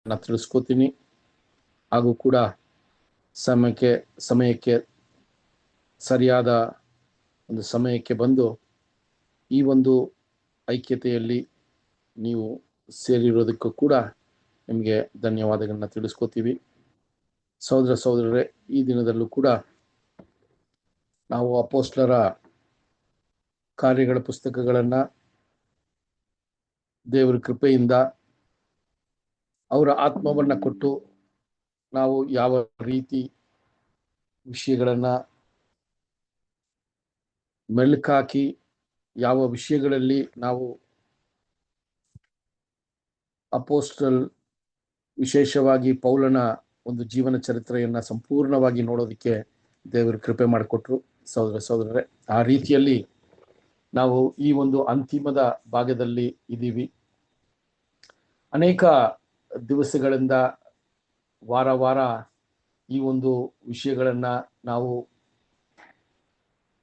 ನಾನು ತಿಳಿಸ್ಕೋತೀನಿ. ಹಾಗೂ ಕೂಡ ಸಮಯಕ್ಕೆ ಸರಿಯಾದ ಒಂದು ಸಮಯಕ್ಕೆ ಬಂದು ಈ ಒಂದು ಐಕ್ಯತೆಯಲ್ಲಿ ನೀವು ಸೇರಿರೋದಕ್ಕೂ ಕೂಡ ನಿಮಗೆ ಧನ್ಯವಾದಗಳನ್ನ ತಿಳಿಸ್ಕೋತೀವಿ. ಸಹೋದರ ಸಹೋದರರೇ, ಈ ದಿನದಲ್ಲೂ ಕೂಡ ನಾವು ಅಪೊಸ್ತಲರ ಕಾರ್ಯಗಳ ಪುಸ್ತಕಗಳನ್ನು ದೇವರ ಕೃಪೆಯಿಂದ ಅವರ ಆತ್ಮವನ್ನು ಕೊಟ್ಟು ನಾವು ಯಾವ ರೀತಿ ವಿಷಯಗಳನ್ನು ಮೆಲುಕಾಕಿ ಯಾವ ವಿಷಯಗಳಲ್ಲಿ ನಾವು ಅಪೋಸ್ಟಲ್ ವಿಶೇಷವಾಗಿ ಪೌಲನ ಒಂದು ಜೀವನ ಚರಿತ್ರೆಯನ್ನು ಸಂಪೂರ್ಣವಾಗಿ ನೋಡೋದಕ್ಕೆ ದೇವರು ಕೃಪೆ ಮಾಡಿಕೊಟ್ರು. ಸಹೋದರ ಸಹೋದರರೇ, ಆ ರೀತಿಯಲ್ಲಿ ನಾವು ಈ ಒಂದು ಅಂತಿಮದ ಭಾಗದಲ್ಲಿ ಇದ್ದೀವಿ. ಅನೇಕ ದಿವಸಗಳಿಂದ ವಾರ ಈ ಒಂದು ವಿಷಯಗಳನ್ನು ನಾವು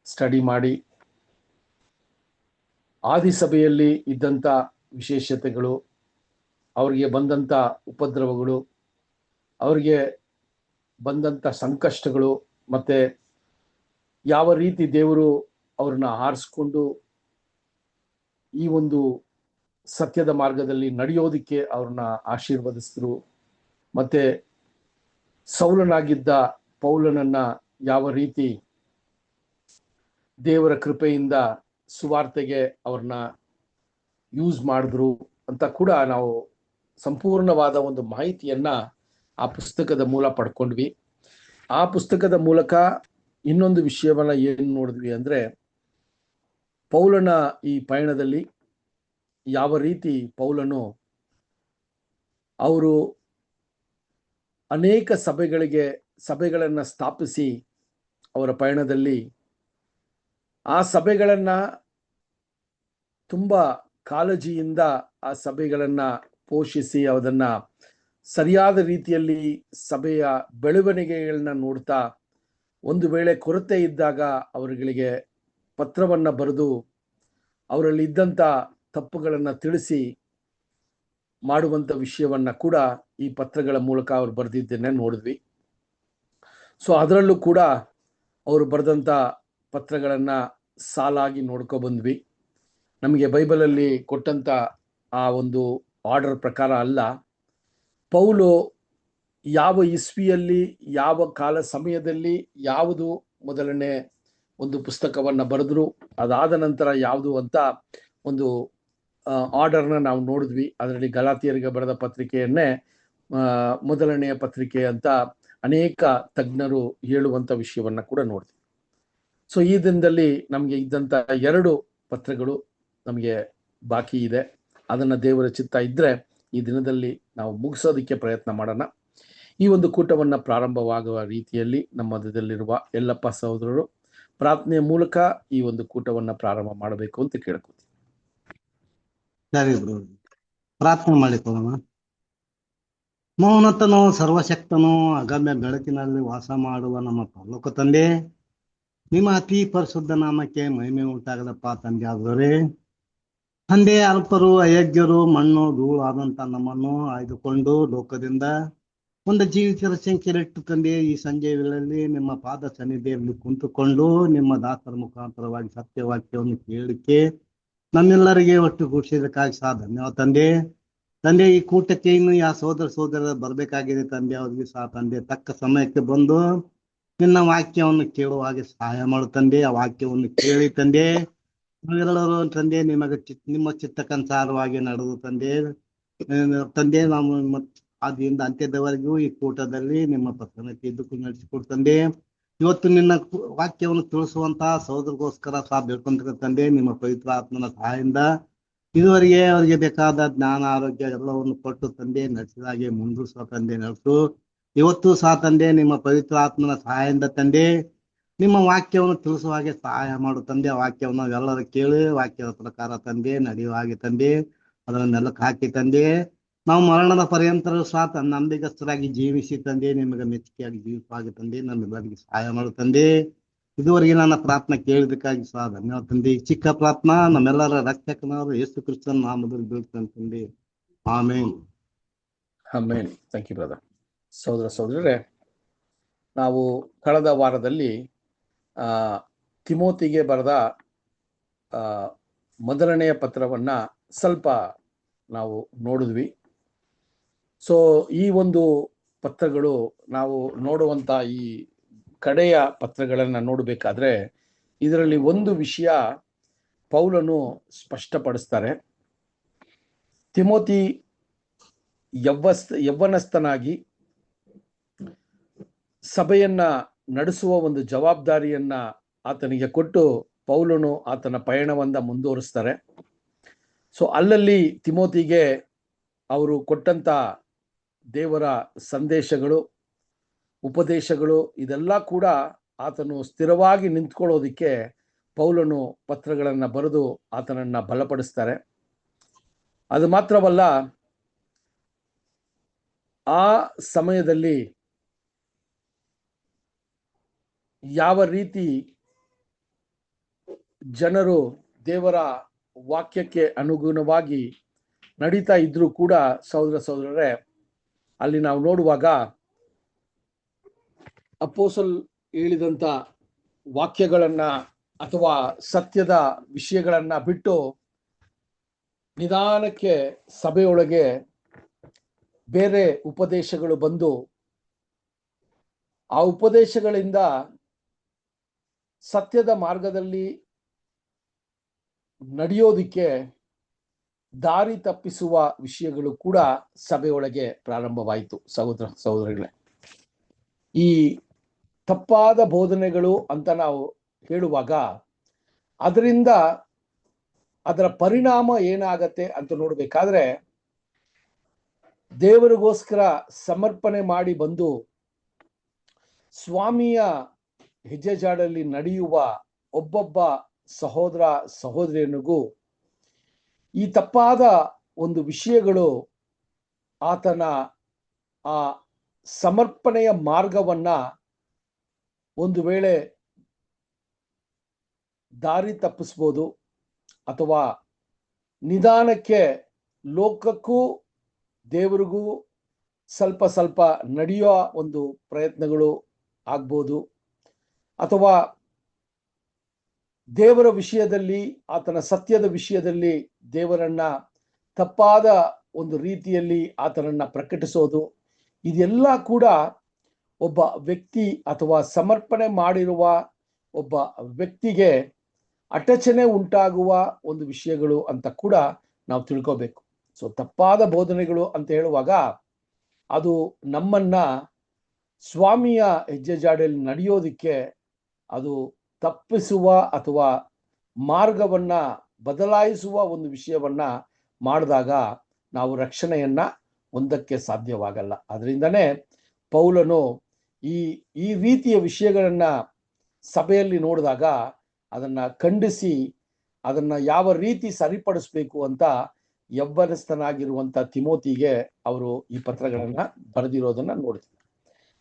ಸ್ಟಡಿ ಮಾಡಿ ಆದಿಸಭೆಯಲ್ಲಿ ಇದ್ದಂಥ ವಿಶೇಷತೆಗಳು, ಅವರಿಗೆ ಬಂದಂಥ ಉಪದ್ರವಗಳು, ಅವರಿಗೆ ಬಂದಂಥ ಸಂಕಷ್ಟಗಳು, ಮತ್ತು ಯಾವ ರೀತಿ ದೇವರು ಅವ್ರನ್ನ ಆರಿಸ್ಕೊಂಡು ಈ ಒಂದು ಸತ್ಯದ ಮಾರ್ಗದಲ್ಲಿ ನಡೆಯೋದಕ್ಕೆ ಅವ್ರನ್ನ ಆಶೀರ್ವದಿಸಿದ್ರು, ಮತ್ತು ಸೌಲನಾಗಿದ್ದ ಪೌಲನನ್ನ ಯಾವ ರೀತಿ ದೇವರ ಕೃಪೆಯಿಂದ ಸುವಾರ್ತೆಗೆ ಅವ್ರನ್ನ ಯೂಸ್ ಮಾಡಿದ್ರು ಅಂತ ಕೂಡ ನಾವು ಸಂಪೂರ್ಣವಾದ ಒಂದು ಮಾಹಿತಿಯನ್ನ ಆ ಪುಸ್ತಕದ ಮೂಲ ಪಡ್ಕೊಂಡ್ವಿ. ಆ ಪುಸ್ತಕದ ಮೂಲಕ ಇನ್ನೊಂದು ವಿಷಯವನ್ನ ಏನು ನೋಡಿದ್ವಿ ಅಂದ್ರೆ, ಪೌಲನ ಈ ಪಯಣದಲ್ಲಿ ಯಾವ ರೀತಿ ಅವರು ಅನೇಕ ಸಭೆಗಳನ್ನು ಸ್ಥಾಪಿಸಿ ಅವರ ಪಯಣದಲ್ಲಿ ಆ ಸಭೆಗಳನ್ನ ತುಂಬಾ ಕಾಳಜಿಯಿಂದ ಆ ಸಭೆಗಳನ್ನ ಪೋಷಿಸಿ ಅದನ್ನ ಸರಿಯಾದ ರೀತಿಯಲ್ಲಿ ಸಭೆಯ ಬೆಳವಣಿಗೆಗಳನ್ನ ನೋಡ್ತಾ, ಒಂದು ವೇಳೆ ಕೊರತೆ ಇದ್ದಾಗ ಅವರುಗಳಿಗೆ ಪತ್ರವನ್ನ ಬರೆದು ಅವರಲ್ಲಿ ಇದ್ದಂಥ ತಪ್ಪುಗಳನ್ನು ತಿಳಿಸಿ ಮಾಡುವಂಥ ವಿಷಯವನ್ನ ಕೂಡ ಈ ಪತ್ರಗಳ ಮೂಲಕ ಅವ್ರು ಬರೆದಿದ್ದನ್ನೇ ನೋಡಿದ್ವಿ. ಸೊ ಅದರಲ್ಲೂ ಕೂಡ ಅವರು ಬರೆದಂಥ ಪತ್ರಗಳನ್ನ ಸಾಲಾಗಿ ನೋಡ್ಕೊ ಬಂದ್ವಿ. ನಮಗೆ ಬೈಬಲಲ್ಲಿ ಕೊಟ್ಟಂತ ಆ ಒಂದು ಆರ್ಡರ್ ಪ್ರಕಾರ ಅಲ್ಲ, ಪೌಲು ಯಾವ ಇಸ್ವಿಯಲ್ಲಿ ಯಾವ ಕಾಲ ಸಮಯದಲ್ಲಿ ಯಾವುದು ಮೊದಲನೇ ಒಂದು ಪುಸ್ತಕವನ್ನ ಬರೆದ್ರು, ಅದಾದ ನಂತರ ಯಾವುದು ಅಂತ ಒಂದು ಆರ್ಡರ್ನ ನಾವು ನೋಡಿದ್ವಿ. ಅದರಲ್ಲಿ ಗಲಾತಿಯರಿಗೆ ಬರೆದ ಪತ್ರಿಕೆಯನ್ನೇ ಮೊದಲನೆಯ ಪತ್ರಿಕೆ ಅಂತ ಅನೇಕ ತಜ್ಞರು ಹೇಳುವಂತ ವಿಷಯವನ್ನ ಕೂಡ ನೋಡಿದ್ವಿ. ಸೊ ಈ ದಿನದಲ್ಲಿ ನಮಗೆ ಇದ್ದಂತ 2 ಪತ್ರಗಳು ನಮಗೆ ಬಾಕಿ ಇದೆ. ಅದನ್ನ ದೇವರ ಚಿತ್ತ ಇದ್ರೆ ಈ ದಿನದಲ್ಲಿ ನಾವು ಮುಗಿಸೋದಕ್ಕೆ ಪ್ರಯತ್ನ ಮಾಡೋಣ. ಈ ಒಂದು ಕೂಟವನ್ನ ಪ್ರಾರಂಭವಾಗುವ ರೀತಿಯಲ್ಲಿ ನಮ್ಮ ಮಧ್ಯದಲ್ಲಿರುವ ಎಲ್ಲಪ್ಪ ಸಹೋದರರು ಪ್ರಾರ್ಥನೆಯ ಮೂಲಕ ಈ ಒಂದು ಕೂಟವನ್ನ ಪ್ರಾರಂಭ ಮಾಡಬೇಕು ಅಂತ ಕೇಳ್ಕೊತೀನಿ. ಸರಿ ಬ್ರೋ, ಪ್ರಾರ್ಥನೆ ಮಾಡಿಕೊಳ್ಳೋಣ. ಮೌನತನೋ ಸರ್ವಶಕ್ತನೋ ಅಗಮ್ಯ ಬೆಳಕಿನಲ್ಲಿ ವಾಸ ಮಾಡುವ ನಮ್ಮ ಪರಲೋಕ ತಂದೆ, ನಿಮ್ಮ ಅತಿ ಪರಿಶುದ್ಧ ನಾಮಕ್ಕೆ ಮಹಿಮೆ ಉಂಟಾಗದಪ್ಪ ತಂದೆ. ಆದವರೇ ತಂದೆ, ಅಲ್ಪರು ಅಯೋಗ್ಯರು ಮಣ್ಣು ಧೂಳು ಆದಂತ ನಮ್ಮನ್ನು ಆಯ್ದುಕೊಂಡು ಲೋಕದಿಂದ ಒಂದು ಜೀವಿತರ ಸಂಖ್ಯೆಲಿಟ್ಟು ತಂದೆ, ಈ ಸಂಜೆ ವೇಳೆಯಲ್ಲಿ ನಿಮ್ಮ ಪಾದ ಸನ್ನಿಧಿಯಲ್ಲಿ ಕುಂತುಕೊಂಡು ನಿಮ್ಮ ದಾಸರ ಮುಖಾಂತರವಾಗಿ ಸತ್ಯವಾಕ್ಯವನ್ನು ಕೇಳಲಿಕ್ಕೆ ನಮ್ಮೆಲ್ಲರಿಗೆ ಒಟ್ಟುಗೂಡಿಸಿದಕ್ಕಾಗಿ ಸಹ ಧನ್ಯವಾದ ತಂದೆ. ತಂದೆ, ಈ ಕೂಟಕ್ಕೆ ಇನ್ನು ಯಾವ ಸೋದರ ಬರ್ಬೇಕಾಗಿದೆ ತಂದೆ, ಅವ್ರಿಗೆ ಸಹ ತಂದೆ ತಕ್ಕ ಸಮಯಕ್ಕೆ ಬಂದು ನಿನ್ನ ವಾಕ್ಯವನ್ನು ಕೇಳುವ ಹಾಗೆ ಸಹಾಯ ಮಾಡು ತಂದೆ. ಆ ವಾಕ್ಯವನ್ನು ಕೇಳಿ ತಂದೆ, ನಾವೆಲ್ಲರೂ ತಂದೆ ನಿಮ್ಮ ಚಿತ್ತಕ್ಕನುಸಾರವಾಗಿ ನಡೆದು ತಂದೆ ನಾವು ಆದಿಯಿಂದ ಅಂತ್ಯದವರೆಗೂ ಈ ಕೂಟದಲ್ಲಿ ನಿಮ್ಮ ಪ್ರಸನ್ನತೆ ಇದ್ದಕ್ಕೂ ನಡೆಸಿಕೊಡು ತಂದೆ. ಇವತ್ತು ನಿನ್ನ ವಾಕ್ಯವನ್ನು ತಿಳಿಸುವಂತಹ ಸಹೋದರಗೋಸ್ಕರ ಸಹ ಬೇಡ್ಕೊಂತ ತಂದೆ, ನಿಮ್ಮ ಪವಿತ್ರ ಆತ್ಮನ ಸಹಾಯದಿಂದ ಇದುವರೆಗೆ ಅವರಿಗೆ ಬೇಕಾದ ಜ್ಞಾನ ಆರೋಗ್ಯ ಎಲ್ಲವನ್ನು ಕೊಟ್ಟು ತಂದೆ ನಡೆಸಿದಾಗೆ ಮುಂದುವರಿಸುವ ತಂದೆ ನಡೆಸು. ಇವತ್ತು ಸಹ ತಂದೆ ನಿಮ್ಮ ಪವಿತ್ರ ಆತ್ಮನ ಸಹಾಯದಿಂದ ತಂದೆ ನಿಮ್ಮ ವಾಕ್ಯವನ್ನು ತಿಳಿಸುವ ಹಾಗೆ ಸಹಾಯ ಮಾಡು ತಂದೆ. ಆ ವಾಕ್ಯವನ್ನು ನಾವೆಲ್ಲರೂ ಕೇಳಿ ವಾಕ್ಯದ ಪ್ರಕಾರ ತಂದೆ ನಡೆಯುವ ಹಾಗೆ ತಂದೆ ಅದನ್ನ ನೆಲಕ್ಕೆ ಹಾಕಿ ತಂದೆ, ನಾವು ಮರಣದ ಪರ್ಯಂತರ ಸಹ ನಂಬಿಗಸ್ತರಾಗಿ ಜೀವಿಸಿ ತಂದೆ ನಿಮಗೆ ಮೆಚ್ಚುಗೆಯಾಗಿ ಜೀವಿಸುವ ತಂದೆ ನಮ್ಮೆಲ್ಲರಿಗೆ ಸಹಾಯ ಮಾಡು ತಂದೆ. ಇದುವರೆಗೆ ನನ್ನ ಪ್ರಾರ್ಥನೆ ಕೇಳಿದಕ್ಕಾಗಿ ಸಹ ಧನ್ಯವಾದ ತಂದೆ. ಈ ಚಿಕ್ಕ ಪ್ರಾರ್ಥನಾ ನಮ್ಮೆಲ್ಲರ ರಕ್ಷಕನಾದ ಯೇಸು ಕ್ರಿಸ್ತನ ನಾಮದಲ್ಲಿ ಬೀಳ್ತಾನೆ ತಂದೆ, amen. Amen. Thank you brother. ಸಹೋದರ ಸಹೋದರರೇ, ನಾವು ಕಳೆದ ವಾರದಲ್ಲಿ ಆ, ತಿಮೋತಿಗೆ ಬರೆದ ಆ, ಮೊದಲನೆಯ ಪತ್ರವನ್ನ ಸ್ವಲ್ಪ ನಾವು ನೋಡಿದ್ವಿ. ಸೊ ಈ ಒಂದು ಪತ್ರಗಳು ನಾವು ನೋಡುವಂತ ಈ ಕಡೆಯ ಪತ್ರಗಳನ್ನು ನೋಡಬೇಕಾದ್ರೆ ಇದರಲ್ಲಿ ಒಂದು ವಿಷಯ ಪೌಲನು ಸ್ಪಷ್ಟಪಡಿಸ್ತಾರೆ. ತಿಮೋತಿ ಯವ್ವನಸ್ಥನಾಗಿ ಸಭೆಯನ್ನ ನಡೆಸುವ ಒಂದು ಜವಾಬ್ದಾರಿಯನ್ನ ಆತನಿಗೆ ಕೊಟ್ಟು ಪೌಲನು ಆತನ ಪಯಣವನ್ನ ಮುಂದುವರಿಸ್ತಾರೆ. ಸೊ ಅಲ್ಲಲ್ಲಿ ತಿಮೋತಿಗೆ ಅವರು ಕೊಟ್ಟಂತ ದೇವರ ಸಂದೇಶಗಳು, ಉಪದೇಶಗಳು ಇದೆಲ್ಲ ಕೂಡ ಆತನು ಸ್ಥಿರವಾಗಿ ನಿಂತ್ಕೊಳ್ಳೋದಿಕ್ಕೆ ಪೌಲನು ಪತ್ರಗಳನ್ನು ಬರೆದು ಆತನನ್ನ ಬಲಪಡಿಸ್ತಾರೆ. ಅದು ಮಾತ್ರವಲ್ಲ, ಆ ಸಮಯದಲ್ಲಿ ಯಾವ ರೀತಿ ಜನರು ದೇವರ ವಾಕ್ಯಕ್ಕೆ ಅನುಗುಣವಾಗಿ ನಡೀತಾ ಇದ್ರೂ ಕೂಡ ಸಹೋದರ ಸಹೋದರರೇ, ಅಲ್ಲಿ ನಾವು ನೋಡುವಾಗ ಅಪೋಸಲ್ ಹೇಳಿದಂತ ವಾಕ್ಯಗಳನ್ನ ಅಥವಾ ಸತ್ಯದ ವಿಷಯಗಳನ್ನ ಬಿಟ್ಟು ನಿಧಾನಕ್ಕೆ ಸಭೆಯೊಳಗೆ ಬೇರೆ ಉಪದೇಶಗಳು ಬಂದು ಆ ಉಪದೇಶಗಳಿಂದ ಸತ್ಯದ ಮಾರ್ಗದಲ್ಲಿ ನಡೆಯೋದಿಕ್ಕೆ ದಾರಿ ತಪ್ಪಿಸುವ ವಿಷಯಗಳು ಕೂಡ ಸಭೆಯೊಳಗೆ ಪ್ರಾರಂಭವಾಯಿತು. ಸಹೋದರ ಸಹೋದರಿಗಳೇ, ಈ ತಪ್ಪಾದ ಬೋಧನೆಗಳು ಅಂತ ನಾವು ಹೇಳುವಾಗ ಅದರಿಂದ ಅದರ ಪರಿಣಾಮ ಏನಾಗತ್ತೆ ಅಂತ ನೋಡ್ಬೇಕಾದ್ರೆ, ದೇವರಿಗೋಸ್ಕರ ಸಮರ್ಪಣೆ ಮಾಡಿ ಬಂದು ಸ್ವಾಮಿಯ ಹೆಜ್ಜೆಜಾಡಲ್ಲಿ ನಡೆಯುವ ಒಬ್ಬೊಬ್ಬ ಸಹೋದರ ಸಹೋದರಿಯನಿಗೂ ಈ ತಪ್ಪಾದ ಒಂದು ವಿಷಯಗಳು ಆತನ ಆ ಸಮರ್ಪಣೆಯ ಮಾರ್ಗವನ್ನ ಒಂದು ವೇಳೆ ದಾರಿ ತಪ್ಪಿಸ್ಬೋದು, ಅಥವಾ ನಿಧಾನಕ್ಕೆ ಲೋಕಕ್ಕೂ ದೇವರಿಗೂ ಸ್ವಲ್ಪ ಸ್ವಲ್ಪ ನಡೆಯೋ ಒಂದು ಪ್ರಯತ್ನಗಳು ಆಗ್ಬೋದು, ಅಥವಾ ದೇವರ ವಿಷಯದಲ್ಲಿ ಆತನ ಸತ್ಯದ ವಿಷಯದಲ್ಲಿ ದೇವರನ್ನ ತಪ್ಪಾದ ಒಂದು ರೀತಿಯಲ್ಲಿ ಆತನನ್ನ ಪ್ರಕಟಿಸೋದು, ಇದೆಲ್ಲ ಕೂಡ ಒಬ್ಬ ವ್ಯಕ್ತಿ ಅಥವಾ ಸಮರ್ಪಣೆ ಮಾಡಿರುವ ಒಬ್ಬ ವ್ಯಕ್ತಿಗೆ ಅಟಚಣೆ ಉಂಟಾಗುವ ಒಂದು ವಿಷಯಗಳು ಅಂತ ಕೂಡ ನಾವು ತಿಳ್ಕೋಬೇಕು. ಸೊ ತಪ್ಪಾದ ಬೋಧನೆಗಳು ಅಂತ ಹೇಳುವಾಗ ಅದು ನಮ್ಮನ್ನ ಸ್ವಾಮಿಯ ಹೆಜ್ಜೆಜಾಡಿಯಲ್ಲಿ ನಡೆಯೋದಿಕ್ಕೆ ಅದು ತಪ್ಪಿಸುವ ಅಥವಾ ಮಾರ್ಗವನ್ನ ಬದಲಾಯಿಸುವ ಒಂದು ವಿಷಯವನ್ನ ಮಾಡಿದಾಗ ನಾವು ರಕ್ಷಣೆಯನ್ನ ಹೊಂದಕ್ಕೆ ಸಾಧ್ಯವಾಗಲ್ಲ. ಅದರಿಂದನೇ ಪೌಲನು ಈ ರೀತಿಯ ವಿಷಯಗಳನ್ನ ಸಭೆಯಲ್ಲಿ ನೋಡಿದಾಗ ಅದನ್ನ ಖಂಡಿಸಿ ಅದನ್ನ ಯಾವ ರೀತಿ ಸರಿಪಡಿಸ್ಬೇಕು ಅಂತ ಯವ್ವನಸ್ಥನಾಗಿರುವಂತ ತಿಮೋತಿಗೆ ಅವರು ಈ ಪತ್ರಗಳನ್ನ ಬರೆದಿರೋದನ್ನ ನೋಡ್ತೀವಿ.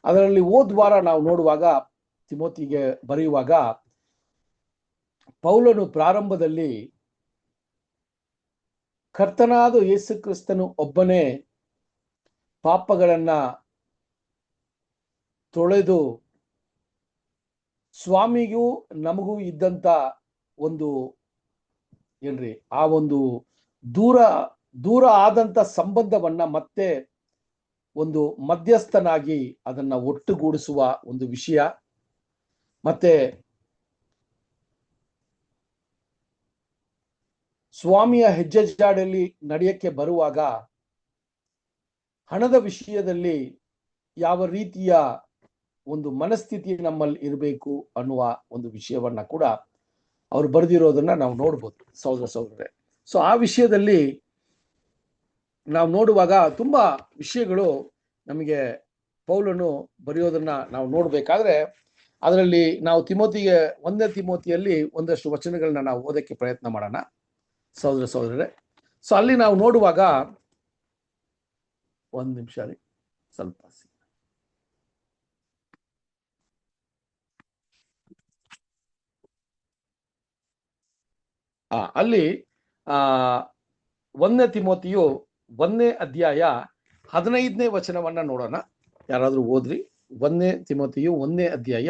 ಅದರಲ್ಲಿ ಹೋದ್ವಾರ ನಾವು ನೋಡುವಾಗ ತಿಮೋತಿಗೆ ಬರೆಯುವಾಗ ಪೌಲನು ಪ್ರಾರಂಭದಲ್ಲಿ ಕರ್ತನಾದ ಯೇಸು ಕ್ರಿಸ್ತನು ಒಬ್ಬನೇ ಪಾಪಗಳನ್ನ ತೊಳೆದು ಸ್ವಾಮಿಗೂ ನಮಗೂ ಇದ್ದಂತ ಒಂದು ಏನ್ರಿ ಆ ಒಂದು ದೂರ ಆದಂತ ಸಂಬಂಧವನ್ನ ಮತ್ತೆ ಒಂದು ಮಧ್ಯಸ್ಥನಾಗಿ ಅದನ್ನ ಒಟ್ಟುಗೂಡಿಸುವ ಒಂದು ವಿಷಯ, ಮತ್ತೆ ಸ್ವಾಮಿಯ ಹೆಜ್ಜೆಜಾಡಲ್ಲಿ ನಡೆಯಕ್ಕೆ ಬರುವಾಗ ಹಣದ ವಿಷಯದಲ್ಲಿ ಯಾವ ರೀತಿಯ ಒಂದು ಮನಸ್ಥಿತಿ ನಮ್ಮಲ್ಲಿ ಇರಬೇಕು ಅನ್ನುವ ಒಂದು ವಿಷಯವನ್ನ ಕೂಡ ಅವ್ರು ಬರೆದಿರೋದನ್ನ ನಾವು ನೋಡ್ಬೋದು ಸಹೋದರ ಸಹೋದರರೇ. ಸೊ ಆ ವಿಷಯದಲ್ಲಿ ನಾವು ನೋಡುವಾಗ ತುಂಬಾ ವಿಷಯಗಳು ನಮಗೆ ಪೌಲನು ಬರೆಯೋದನ್ನ ನಾವು ನೋಡ್ಬೇಕಾದ್ರೆ ಅದರಲ್ಲಿ ನಾವು ತಿಮೋತಿಗೆ 1ನೇ ತಿಮೋತಿಯಲ್ಲಿ ಒಂದಷ್ಟು ವಚನಗಳನ್ನ ನಾವು ಓದಕ್ಕೆ ಪ್ರಯತ್ನ ಮಾಡೋಣ ಸಹೋದರ ಸಹೋದರರೇ. ಸೊ ಅಲ್ಲಿ ನಾವು ನೋಡುವಾಗ ಒಂದು ನಿಮಿಷ ರೀ, ಸ್ವಲ್ಪ ಅಲ್ಲಿ 1ನೇ ತಿಮೋತಿಯು 1ನೇ ಅಧ್ಯಾಯ 15ನೇ ವಚನವನ್ನ ನೋಡೋಣ. ಯಾರಾದ್ರೂ ಓದ್ರಿ. 1 ತಿಮೋಥೆಯು 1ನೇ ಅಧ್ಯಾಯ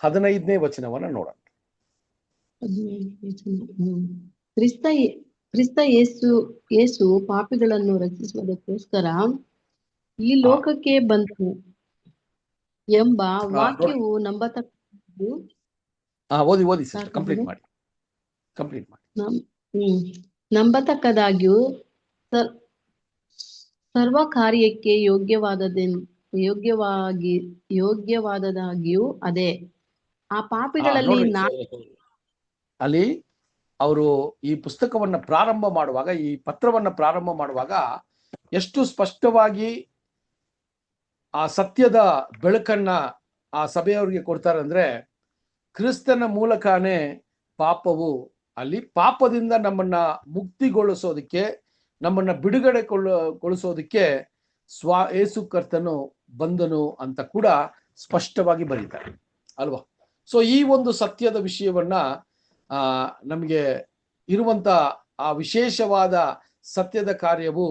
15ನೇ ವಚನವನ್ನ ನೋಡೋಣ. ಕ್ರಿಸ್ತ ಯೇಸು ಪಾಪಿಗಳನ್ನು ರಕ್ಷಿಸುವುದಕ್ಕೋಸ್ಕರ ಈ ಲೋಕಕ್ಕೆ ಬಂದನು ಎಂಬ ವಾಕ್ಯವು ನಂಬತಕ್ಕದ್ದು. ಓದಿ ಸಿಸ್ಟರ್, ಕಂಪ್ಲೀಟ್ ಮಾಡಿ. ನಂಬತಕ್ಕದಾಗ್ಯೂ ಸರ್ವ ಕಾರ್ಯಕ್ಕೆ ಯೋಗ್ಯವಾದದಾಗಿಯೂ ಅದೇ. ಆ ಪಾಪಿಗಳಲ್ಲಿ ಅಲ್ಲಿ ಅವರು ಈ ಪುಸ್ತಕವನ್ನ ಪ್ರಾರಂಭ ಮಾಡುವಾಗ, ಈ ಪತ್ರವನ್ನ ಪ್ರಾರಂಭ ಮಾಡುವಾಗ ಎಷ್ಟು ಸ್ಪಷ್ಟವಾಗಿ ಆ ಸತ್ಯದ ಬೆಳಕನ್ನ ಆ ಸಭೆಯವರಿಗೆ ಕೊಡ್ತಾರೆ ಅಂದ್ರೆ, ಕ್ರಿಸ್ತನ ಮೂಲಕನೇ ಪಾಪವು, ಅಲ್ಲಿ ಪಾಪದಿಂದ ನಮ್ಮನ್ನ ಮುಕ್ತಿಗೊಳಿಸೋದಕ್ಕೆ, ನಮ್ಮನ್ನ ಬಿಡುಗಡೆಗೊಳಿಸೋದಕ್ಕೆ ಯೇಸು ಕರ್ತನು ಬಂದನು ಅಂತ ಕೂಡ ಸ್ಪಷ್ಟವಾಗಿ ಬರೀತಾರೆ ಅಲ್ವಾ. ಸೊ ಈ ಒಂದು ಸತ್ಯದ ವಿಷಯವನ್ನ ನಮಗೆ ಇರುವಂತ ಆ ವಿಶೇಷವಾದ ಸತ್ಯದ ಕಾರ್ಯವು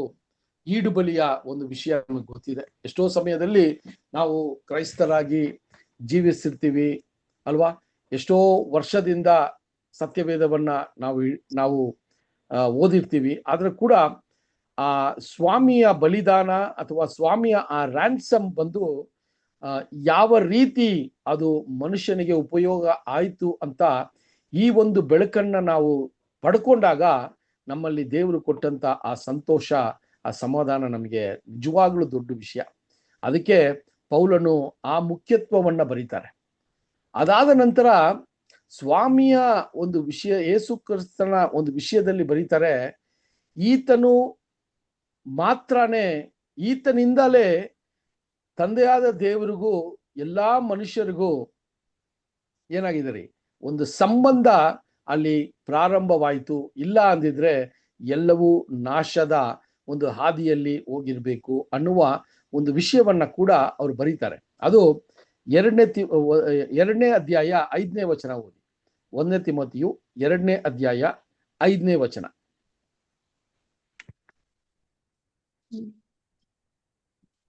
ಈಡುಬಲಿಯ ಒಂದು ವಿಷಯ ನಮಗೆ ಗೊತ್ತಿದೆ. ಎಷ್ಟೋ ಸಮಯದಲ್ಲಿ ನಾವು ಕ್ರೈಸ್ತರಾಗಿ ಜೀವಿಸಿರ್ತೀವಿ ಅಲ್ವಾ, ಎಷ್ಟೋ ವರ್ಷದಿಂದ ಸತ್ಯವೇದವನ್ನ ನಾವು ಓದಿರ್ತೀವಿ. ಆದ್ರೆ ಕೂಡ ಆ ಸ್ವಾಮಿಯ ಬಲಿದಾನ ಅಥವಾ ಸ್ವಾಮಿಯ ಆ ರ್ಯಾನ್ಸಮ್ ಬಂದು ಯಾವ ರೀತಿ ಅದು ಮನುಷ್ಯನಿಗೆ ಉಪಯೋಗ ಆಯಿತು ಅಂತ ಈ ಒಂದು ಬೆಳಕನ್ನ ನಾವು ಪಡ್ಕೊಂಡಾಗ ನಮ್ಮಲ್ಲಿ ದೇವರು ಕೊಟ್ಟಂತ ಆ ಸಂತೋಷ, ಆ ಸಮಾಧಾನ ನಮಗೆ ನಿಜವಾಗ್ಲೂ ದೊಡ್ಡ ವಿಷಯ. ಅದಕ್ಕೆ ಪೌಲನು ಆ ಮುಖ್ಯತ್ವವನ್ನ ಬರೀತಾರೆ. ಅದಾದ ನಂತರ ಸ್ವಾಮಿಯ ಒಂದು ವಿಷಯ, ಯೇಸು ಕ್ರಿಸ್ತನ ಒಂದು ವಿಷಯದಲ್ಲಿ ಬರೀತಾರೆ, ಈತನು ಮಾತ್ರನೇ, ಈತನಿಂದಲೇ ತಂದೆಯಾದ ದೇವರಿಗೂ ಎಲ್ಲಾ ಮನುಷ್ಯರಿಗೂ ಏನಾಗಿದೆ ರೀ, ಒಂದು ಸಂಬಂಧ ಅಲ್ಲಿ ಪ್ರಾರಂಭವಾಯಿತು. ಇಲ್ಲ ಅಂದಿದ್ರೆ ಎಲ್ಲವೂ ನಾಶದ ಒಂದು ಹಾದಿಯಲ್ಲಿ ಹೋಗಿರ್ಬೇಕು ಅನ್ನುವ ಒಂದು ವಿಷಯವನ್ನ ಕೂಡ ಅವರು ಬರೀತಾರೆ. ಅದು 2ನೇ ಅಧ್ಯಾಯ 5ನೇ ವಚನ ಓದಿ. 1 ತಿಮೋಥೆಯು 2ನೇ ಅಧ್ಯಾಯ 5ನೇ ವಚನ.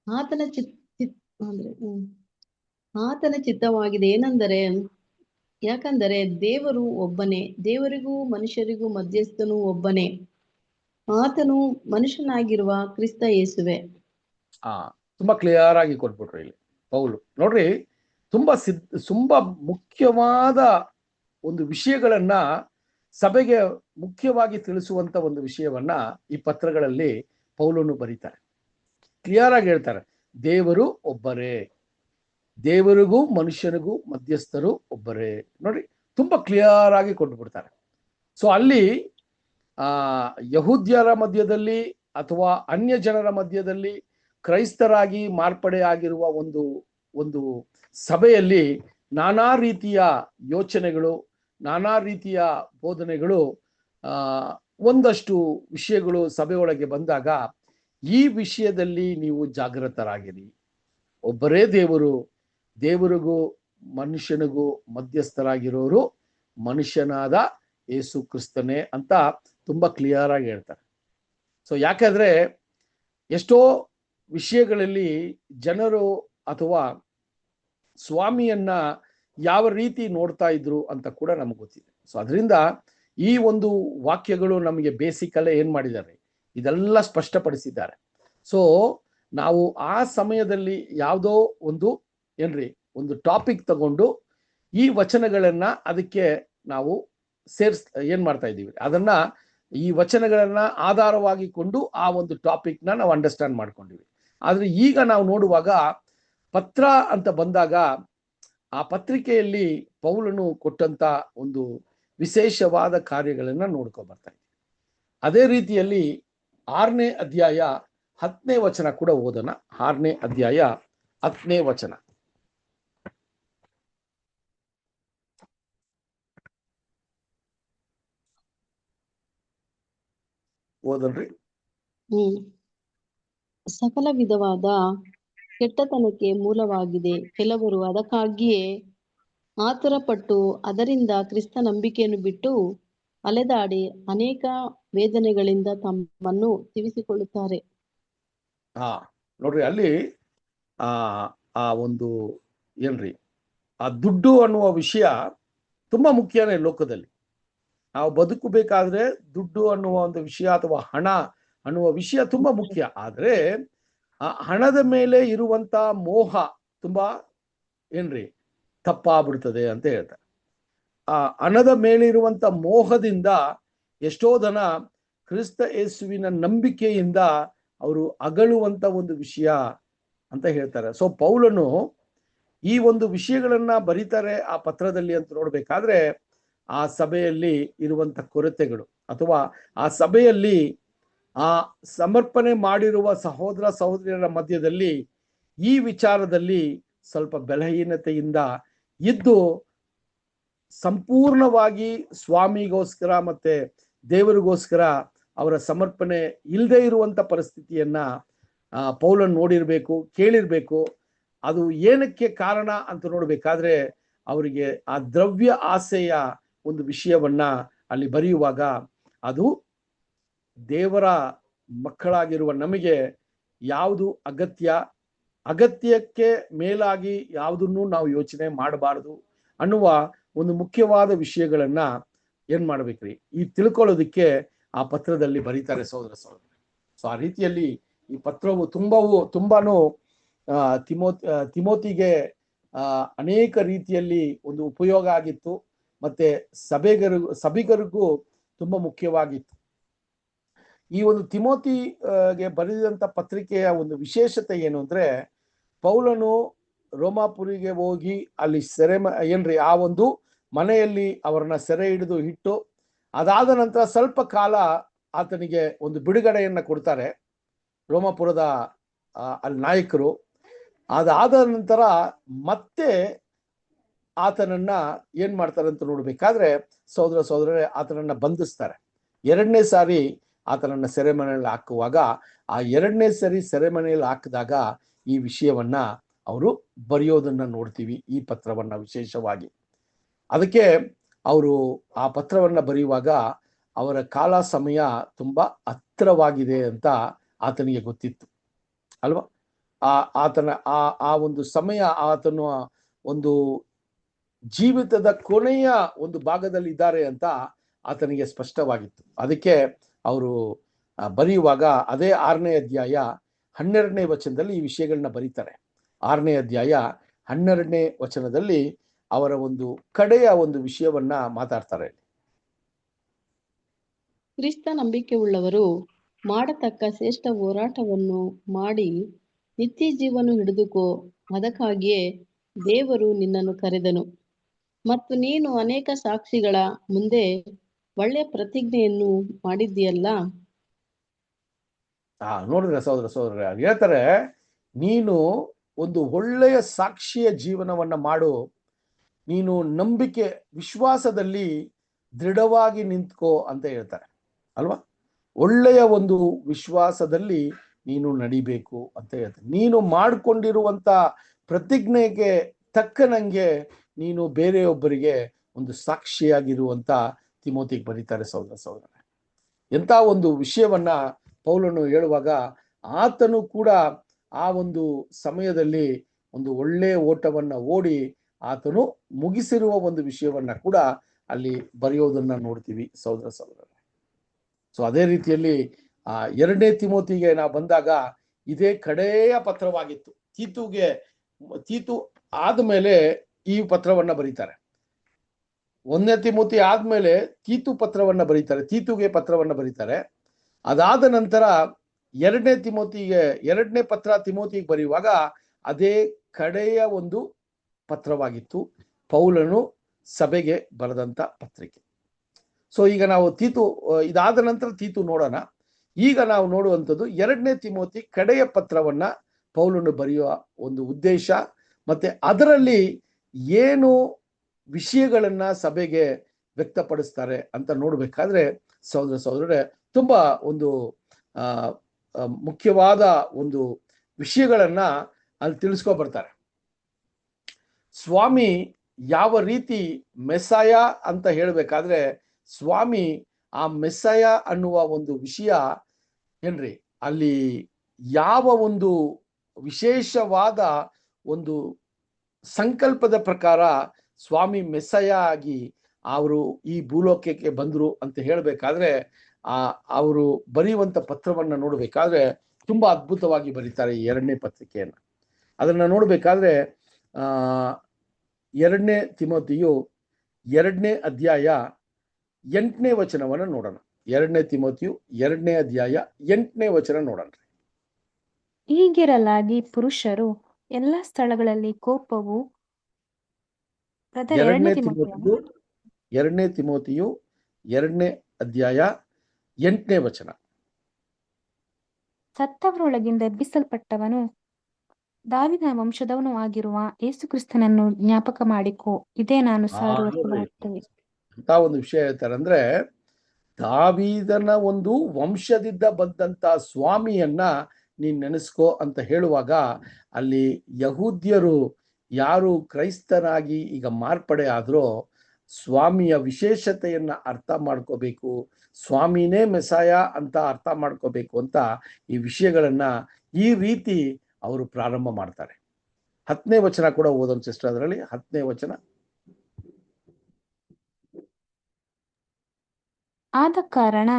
ಆತನ ಚಿತ್ತವಾಗಿದೆ ಏನೆಂದರೆ, ಯಾಕಂದರೆ ದೇವರು ಒಬ್ಬನೇ, ದೇವರಿಗೂ ಮನುಷ್ಯರಿಗೂ ಮಧ್ಯಸ್ಥನು ಒಬ್ಬನೇ, ಆತನು ಮನುಷ್ಯನಾಗಿರುವ ಕ್ರಿಸ್ತ ಯೇಸುವೆ. ತುಂಬಾ ಕ್ಲಿಯರ್ ಆಗಿ ಕೊಟ್ಬಿಟ್ರು ಇಲ್ಲಿ ಪೌಲು. ನೋಡ್ರಿ, ತುಂಬಾ ಮುಖ್ಯವಾದ ಒಂದು ವಿಷಯಗಳನ್ನ ಸಭೆಗೆ ಮುಖ್ಯವಾಗಿ ತಿಳಿಸುವಂತ ಒಂದು ವಿಷಯವನ್ನ ಈ ಪತ್ರಗಳಲ್ಲಿ ಪೌಲನು ಬರೀತಾರೆ. ಕ್ಲಿಯರ್ ಆಗಿ ಹೇಳ್ತಾರೆ, ದೇವರು ಒಬ್ಬರೇ, ದೇವರಿಗೂ ಮನುಷ್ಯನಿಗೂ ಮಧ್ಯಸ್ಥರು ಒಬ್ಬರೇ. ನೋಡಿ, ತುಂಬಾ ಕ್ಲಿಯರ್ ಆಗಿ ಕೊಟ್ಬಿಡ್ತಾರೆ. ಸೊ ಅಲ್ಲಿ ಯಹೂದ್ಯರ ಮಧ್ಯದಲ್ಲಿ ಅಥವಾ ಅನ್ಯ ಜನರ ಮಧ್ಯದಲ್ಲಿ ಕ್ರೈಸ್ತರಾಗಿ ಮಾರ್ಪಡೆ ಆಗಿರುವ ಒಂದು ಸಭೆಯಲ್ಲಿ ನಾನಾ ರೀತಿಯ ಯೋಚನೆಗಳು, ನಾನಾ ರೀತಿಯ ಬೋಧನೆಗಳು, ಒಂದಷ್ಟು ವಿಷಯಗಳು ಸಭೆಯೊಳಗೆ ಬಂದಾಗ ಈ ವಿಷಯದಲ್ಲಿ ನೀವು ಜಾಗೃತರಾಗಿರಿ. ಒಬ್ಬರೇ ದೇವರು, ದೇವರಿಗೂ ಮನುಷ್ಯನಿಗೂ ಮಧ್ಯಸ್ಥರಾಗಿರೋರು ಮನುಷ್ಯನಾದ ಯೇಸು ಕ್ರಿಸ್ತನೇ ಅಂತ ತುಂಬಾ ಕ್ಲಿಯರ್ ಆಗಿ ಹೇಳ್ತಾರೆ. ಸೊ ಯಾಕಂದ್ರೆ ಎಷ್ಟೋ ವಿಷಯಗಳಲ್ಲಿ ಜನರು ಅಥವಾ ಸ್ವಾಮಿಯನ್ನ ಯಾವ ರೀತಿ ನೋಡ್ತಾ ಇದ್ರು ಅಂತ ಕೂಡ ನಮ್ಗೆ ಗೊತ್ತಿದೆ. ಸೊ ಅದರಿಂದ ಈ ಒಂದು ವಾಕ್ಯಗಳು ನಮಗೆ ಬೇಸಿಕಲ್ಲೇ ಏನ್ ಮಾಡಿದ್ದಾರೆ, ಇದೆಲ್ಲ ಸ್ಪಷ್ಟಪಡಿಸಿದ್ದಾರೆ. ಸೊ ನಾವು ಆ ಸಮಯದಲ್ಲಿ ಯಾವುದೋ ಒಂದು ಟಾಪಿಕ್ ತಗೊಂಡು ಈ ವಚನಗಳನ್ನ ಅದಕ್ಕೆ ನಾವು ಏನ್ ಮಾಡ್ತಾ ಇದ್ದೀವಿ, ಅದನ್ನ ಈ ವಚನಗಳನ್ನ ಆಧಾರವಾಗಿಕೊಂಡು ಆ ಒಂದು ಟಾಪಿಕ್ನ ನಾವು ಅಂಡರ್ಸ್ಟ್ಯಾಂಡ್ ಮಾಡ್ಕೊಂಡಿವಿ. ಆದ್ರೆ ಈಗ ನಾವು ನೋಡುವಾಗ ಪತ್ರ ಅಂತ ಬಂದಾಗ ಆ ಪತ್ರಿಕೆಯಲ್ಲಿ ಪೌಲನು ಕೊಟ್ಟಂತ ಒಂದು ವಿಶೇಷವಾದ ಕಾರ್ಯಗಳನ್ನ ನೋಡ್ಕೊ ಬರ್ತಾ ಇದ್ದೀವಿ. ಅದೇ ರೀತಿಯಲ್ಲಿ 6ನೇ ಅಧ್ಯಾಯ 10ನೇ ವಚನ ಕೂಡ ಓದೋಣ. 6ನೇ ಅಧ್ಯಾಯ 10ನೇ ವಚನ ಓದನ್ರಿ. ಸಕಲ ವಿಧವಾದ ಕೆಟ್ಟತನಕ್ಕೆ ಮೂಲವಾಗಿದೆ. ಕೆಲವರು ಅದಕ್ಕಾಗಿಯೇ ಆತುರಪಟ್ಟು ಅದರಿಂದ ಕ್ರಿಸ್ತ ನಂಬಿಕೆಯನ್ನು ಬಿಟ್ಟು ಅಲೆದಾಡಿ ಅನೇಕ ವೇದನೆಗಳಿಂದ ತಮ್ಮನ್ನು ತಿವಿಸಿಕೊಳ್ಳುತ್ತಾರೆ. ನೋಡ್ರಿ ಅಲ್ಲಿ ಆ ಆ ಒಂದು ಏನ್ರಿ ಆ ದುಡ್ಡು ಅನ್ನುವ ವಿಷಯ ತುಂಬಾ ಮುಖ್ಯನೇ ಲೋಕದಲ್ಲಿ. ನಾವು ಬದುಕಬೇಕಾದ್ರೆ ದುಡ್ಡು ಅನ್ನುವ ಒಂದು ವಿಷಯ ಅಥವಾ ಹಣ ಅನ್ನುವ ವಿಷಯ ತುಂಬಾ ಮುಖ್ಯ. ಆದ್ರೆ ಆ ಹಣದ ಮೇಲೆ ಇರುವಂತ ಮೋಹ ತುಂಬಾ ಏನ್ರಿ ತಪ್ಪಾಗ್ಬಿಡ್ತದೆ ಅಂತ ಹೇಳ್ತಾರೆ. ಆ ಹಣದ ಮೇಲೆ ಇರುವಂತ ಮೋಹದಿಂದ ಎಷ್ಟೋ ಜನ ಕ್ರಿಸ್ತ ಯೇಸುವಿನ ನಂಬಿಕೆಯಿಂದ ಅವರು ಅಗಳುವಂತ ಒಂದು ವಿಷಯ ಅಂತ ಹೇಳ್ತಾರೆ. ಸೊ ಪೌಲನು ಈ ಒಂದು ವಿಷಯಗಳನ್ನ ಬರೀತಾರೆ ಆ ಪತ್ರದಲ್ಲಿ ಅಂತ ನೋಡ್ಬೇಕಾದ್ರೆ ಆ ಸಭೆಯಲ್ಲಿ ಇರುವಂತ ಕೊರತೆಗಳು ಅಥವಾ ಆ ಸಭೆಯಲ್ಲಿ ಆ ಸಮರ್ಪಣೆ ಮಾಡಿರುವ ಸಹೋದರ ಸಹೋದರಿಯರ ಮಧ್ಯದಲ್ಲಿ ಈ ವಿಚಾರದಲ್ಲಿ ಸ್ವಲ್ಪ ಬಲಹೀನತೆಯಿಂದ ಇದ್ದು ಸಂಪೂರ್ಣವಾಗಿ ಸ್ವಾಮಿಗೋಸ್ಕರ ಮತ್ತೆ ದೇವರಿಗೋಸ್ಕರ ಅವರ ಸಮರ್ಪಣೆ ಇಲ್ಲದೆ ಇರುವಂತ ಪರಿಸ್ಥಿತಿಯನ್ನ ಪೌಲನ್ ನೋಡಿರ್ಬೇಕು, ಕೇಳಿರ್ಬೇಕು. ಅದು ಏನಕ್ಕೆ ಕಾರಣ ಅಂತ ನೋಡ್ಬೇಕಾದ್ರೆ ಅವರಿಗೆ ಆ ದ್ರವ್ಯ ಆಸೆಯ ಒಂದು ವಿಷಯವನ್ನ ಅಲ್ಲಿ ಬರೆಯುವಾಗ ಅದು ದೇವರ ಮಕ್ಕಳಾಗಿರುವ ನಮಗೆ ಯಾವುದು ಅಗತ್ಯಕ್ಕೆ ಮೇಲಾಗಿ ಯಾವುದನ್ನು ನಾವು ಯೋಚನೆ ಮಾಡಬಾರದು ಅನ್ನುವ ಒಂದು ಮುಖ್ಯವಾದ ವಿಷಯಗಳನ್ನ ಏನ್ ಮಾಡ್ಬೇಕ್ರಿ ಈ ತಿಳ್ಕೊಳ್ಳೋದಿಕ್ಕೆ ಆ ಪತ್ರದಲ್ಲಿ ಬರೀತಾರೆ ಸಹೋದರ ಸಹೋದರಿ. ಸೊ ಆ ರೀತಿಯಲ್ಲಿ ಈ ಪತ್ರವು ತುಂಬಾನು ತಿಮೋತಿಗೆ ಅನೇಕ ರೀತಿಯಲ್ಲಿ ಒಂದು ಉಪಯೋಗ ಆಗಿತ್ತು, ಮತ್ತೆ ಸಭಿಕರಿಗೂ ತುಂಬಾ ಮುಖ್ಯವಾಗಿತ್ತು. ಈ ಒಂದು ತಿಮೋತಿಗೆ ಬರೆದಂತ ಪತ್ರಿಕೆಯ ಒಂದು ವಿಶೇಷತೆ ಏನು ಅಂದ್ರೆ, ಪೌಲನು ರೋಮಾಪುರಿಗೆ ಹೋಗಿ ಅಲ್ಲಿ ಏನ್ರಿ ಆ ಒಂದು ಮನೆಯಲ್ಲಿ ಅವರನ್ನ ಸೆರೆ ಹಿಡಿದು ಇಟ್ಟು ಅದಾದ ನಂತರ ಸ್ವಲ್ಪ ಕಾಲ ಆತನಿಗೆ ಒಂದು ಬಿಡುಗಡೆಯನ್ನ ಕೊಡ್ತಾರೆ ರೋಮಾಪುರದ ಅಲ್ಲಿ ನಾಯಕರು. ಅದಾದ ನಂತರ ಮತ್ತೆ ಆತನನ್ನ ಏನ್ ಮಾಡ್ತಾರೆ ಅಂತ ನೋಡ್ಬೇಕಾದ್ರೆ ಸಹೋದರ ಸಹೋದರರೇ ಆತನನ್ನ ಬಂಧಿಸ್ತಾರೆ. ಎರಡನೇ ಸಾರಿ ಆತನನ್ನ ಸೆರೆಮನೆಯಲ್ಲಿ ಹಾಕುವಾಗ ಆ ಎರಡನೇ ಸಾರಿ ಸೆರೆಮನೆಯಲ್ಲಿ ಹಾಕಿದಾಗ ಈ ವಿಷಯವನ್ನ ಅವರು ಬರೆಯೋದನ್ನ ನೋಡ್ತೀವಿ ಈ ಪತ್ರವನ್ನ ವಿಶೇಷವಾಗಿ. ಅದಕ್ಕೆ ಅವರು ಆ ಪತ್ರವನ್ನ ಬರೆಯುವಾಗ ಅವರ ಕಾಲ ಸಮಯ ತುಂಬಾ ಹತ್ತಿರವಾಗಿದೆ ಅಂತ ಆತನಿಗೆ ಗೊತ್ತಿತ್ತು ಅಲ್ವಾ. ಆತನ ಆ ಒಂದು ಸಮಯ ಆತನ ಒಂದು ಜೀವಿತದ ಕೊನೆಯ ಒಂದು ಭಾಗದಲ್ಲಿ ಇದ್ದಾರೆ ಅಂತ ಆತನಿಗೆ ಸ್ಪಷ್ಟವಾಗಿತ್ತು. ಅದಕ್ಕೆ ಅವರು ಬರೆಯುವಾಗ ಅದೇ 6ನೇ ಅಧ್ಯಾಯ 12ನೇ ವಚನದಲ್ಲಿ ಈ ವಿಷಯಗಳನ್ನ ಬರೀತಾರೆ. 6ನೇ ಅಧ್ಯಾಯ 12ನೇ ವಚನದಲ್ಲಿ ಅವರ ಒಂದು ಕಡೆಯ ಒಂದು ವಿಷಯವನ್ನ ಮಾತಾಡ್ತಾರೆ. ಕ್ರಿಸ್ತ ನಂಬಿಕೆ ಉಳ್ಳವರು ಮಾಡತಕ್ಕ ಶ್ರೇಷ್ಠ ಹೋರಾಟವನ್ನು ಮಾಡಿ ನಿತ್ಯ ಜೀವನ ಹಿಡಿದುಕೋ, ಅದಕ್ಕಾಗಿಯೇ ದೇವರು ನಿನ್ನನ್ನು ಕರೆದನು ಮತ್ತು ನೀನು ಅನೇಕ ಸಾಕ್ಷಿಗಳ ಮುಂದೆ ಒಳ್ಳೆಯ ಪ್ರತಿಜ್ಞೆಯನ್ನು ಮಾಡಿದ್ದೀಯಲ್ಲ. ನೋಡಿದ್ರೆ ಸಹೋದರ ಸಹೋದರ ಹೇಳ್ತಾರೆ, ನೀನು ಒಂದು ಒಳ್ಳೆಯ ಸಾಕ್ಷಿಯ ಜೀವನವನ್ನ ಮಾಡು, ನೀನು ನಂಬಿಕೆ ವಿಶ್ವಾಸದಲ್ಲಿ ದೃಢವಾಗಿ ನಿಂತ್ಕೋ ಅಂತ ಹೇಳ್ತಾರೆ ಅಲ್ವಾ. ಒಳ್ಳೆಯ ಒಂದು ವಿಶ್ವಾಸದಲ್ಲಿ ನೀನು ನಡಿಬೇಕು ಅಂತ ಹೇಳ್ತಾರೆ. ನೀನು ಮಾಡಿಕೊಂಡಿರುವಂತ ಪ್ರತಿಜ್ಞೆಗೆ ತಕ್ಕನಂಗೆ ನೀನು ಬೇರೆಯೊಬ್ಬರಿಗೆ ಒಂದು ಸಾಕ್ಷಿಯಾಗಿರುವಂತ ತಿಮೋತಿಗೆ ಬರೀತಾರೆ ಸಹೋದರ ಸಹೋದರ. ಎಂತ ಒಂದು ವಿಷಯವನ್ನ ಪೌಲನು ಹೇಳುವಾಗ ಆತನು ಕೂಡ ಆ ಒಂದು ಸಮಯದಲ್ಲಿ ಒಂದು ಒಳ್ಳೆಯ ಓಟವನ್ನ ಓಡಿ ಆತನು ಮುಗಿಸಿರುವ ಒಂದು ವಿಷಯವನ್ನ ಕೂಡ ಅಲ್ಲಿ ಬರೆಯೋದನ್ನ ನೋಡ್ತೀವಿ ಸಹೋದರ ಸಹೋದರ. ಸೊ ಅದೇ ರೀತಿಯಲ್ಲಿ 2ನೇ ತಿಮೋತಿಗೆ ನಾವು ಬಂದಾಗ ಇದೇ ಕಡೆಯ ಪತ್ರವಾಗಿತ್ತು. ತೀತು ಆದ್ಮೇಲೆ ಈ ಪತ್ರವನ್ನ ಬರೀತಾರೆ. 1ನೇ ತಿಮೋತಿ ಆದ್ಮೇಲೆ ತೀತುಗೆ ಪತ್ರವನ್ನ ಬರೀತಾರೆ. ಅದಾದ ನಂತರ 2ನೇ ಪತ್ರ ತಿಮೋತಿಗೆ ಬರೆಯುವಾಗ ಅದೇ ಕಡೆಯ ಒಂದು ಪತ್ರವಾಗಿತ್ತು, ಪೌಲನು ಸಭೆಗೆ ಬರೆದಂತ ಪತ್ರಿಕೆ. ಸೊ ಈಗ ನಾವು ಇದಾದ ನಂತರ ತೀತು ನೋಡೋಣ. ಈಗ ನಾವು ನೋಡುವಂಥದ್ದು 2ನೇ ತಿಮೋತಿ ಕಡೆಯ ಪತ್ರವನ್ನ ಪೌಲನು ಬರೆಯುವ ಒಂದು ಉದ್ದೇಶ ಮತ್ತೆ ಅದರಲ್ಲಿ ಏನು ವಿಷಯಗಳನ್ನ ಸಭೆಗೆ ವ್ಯಕ್ತಪಡಿಸ್ತಾರೆ ಅಂತ ನೋಡ್ಬೇಕಾದ್ರೆ ಸಹೋದರ ಸಹೋದರರೇ ತುಂಬಾ ಒಂದು ಮುಖ್ಯವಾದ ಒಂದು ವಿಷಯಗಳನ್ನ ಅಲ್ಲಿ ತಿಳಿಸ್ಕೊ ಬರ್ತಾರೆ. ಸ್ವಾಮಿ ಯಾವ ರೀತಿ ಮೆಸ್ಸಾಯ ಅಂತ ಹೇಳ್ಬೇಕಾದ್ರೆ ಸ್ವಾಮಿ ಆ ಮೆಸ್ಸಾಯ ಅನ್ನುವ ಒಂದು ವಿಷಯ ಏನ್ರಿ ಅಲ್ಲಿ ಯಾವ ಒಂದು ವಿಶೇಷವಾದ ಒಂದು ಸಂಕಲ್ಪದ ಪ್ರಕಾರ ಸ್ವಾಮಿ ಮೆಸ್ಸಯ ಆಗಿ ಅವರು ಈ ಭೂಲೋಕಕ್ಕೆ ಬಂದ್ರು ಅಂತ ಹೇಳ್ಬೇಕಾದ್ರೆ ಅವರು ಬರೆಯುವಂತ ಪತ್ರವನ್ನ ನೋಡ್ಬೇಕಾದ್ರೆ ತುಂಬಾ ಅದ್ಭುತವಾಗಿ ಬರೀತಾರೆ ಈ 2ನೇ ಪತ್ರಿಕೆಯನ್ನ. ಅದನ್ನ ನೋಡ್ಬೇಕಾದ್ರೆ 2ನೇ ತಿಮೋತಿಯು 2ನೇ ಅಧ್ಯಾಯ 8ನೇ ವಚನವನ್ನ ನೋಡೋಣ. 2ನೇ ತಿಮೋತಿಯು 2ನೇ ಅಧ್ಯಾಯ 8ನೇ ವಚನ ನೋಡೋಣ. ಹೀಗಿರಲಾಗಿ ಪುರುಷರು ಎಲ್ಲ ಸ್ಥಳಗಳಲ್ಲಿ ಕೋಪವು 2ನೇ ತಿಮೋತಿಯು 2ನೇ ಅಧ್ಯಾಯ 8ನೇ ವಚನ. ಸತ್ತವರೊಳಗಿಂದ ಎಬ್ಬಿಸಲ್ಪಟ್ಟವನು ದಾವಿದನ ವಂಶದವನು ಆಗಿರುವ ಯೇಸು ಕ್ರಿಸ್ತನನ್ನು ಜ್ಞಾಪಕ ಮಾಡಿಕೋ, ಇದೇ ನಾನು ಸಾರುವ ಅಂತ ಒಂದು ವಿಷಯ ಹೇಳ್ತಾರೆ. ಅಂದ್ರೆ ದಾವಿದನ ಒಂದು ವಂಶದಿಂದ ಬಂದಂತ ಸ್ವಾಮಿಯನ್ನ ನೀನ್ ನೆನೆಸ್ಕೋ ಅಂತ ಹೇಳುವಾಗ ಅಲ್ಲಿ ಯಹೂದ್ಯರು ಯಾರು ಕ್ರೈಸ್ತನಾಗಿ ಈಗ ಮಾರ್ಪಡೆ ಆದ್ರೋ ಸ್ವಾಮಿಯ ವಿಶೇಷತೆಯನ್ನ ಅರ್ಥ ಮಾಡ್ಕೋಬೇಕು, ಸ್ವಾಮಿನೇ ಮೆಸಾಯ ಅಂತ ಅರ್ಥ ಮಾಡ್ಕೋಬೇಕು ಅಂತ ಈ ವಿಷಯಗಳನ್ನ ಈ ರೀತಿ ಅವರು ಪ್ರಾರಂಭ ಮಾಡ್ತಾರೆ. 10ನೇ ವಚನ ಕೂಡ ಓದೋಣ ಸಿಸ್ಟರ್. ಅದರಲ್ಲಿ 10ನೇ ವಚನ. ಆದ ಕಾರಣ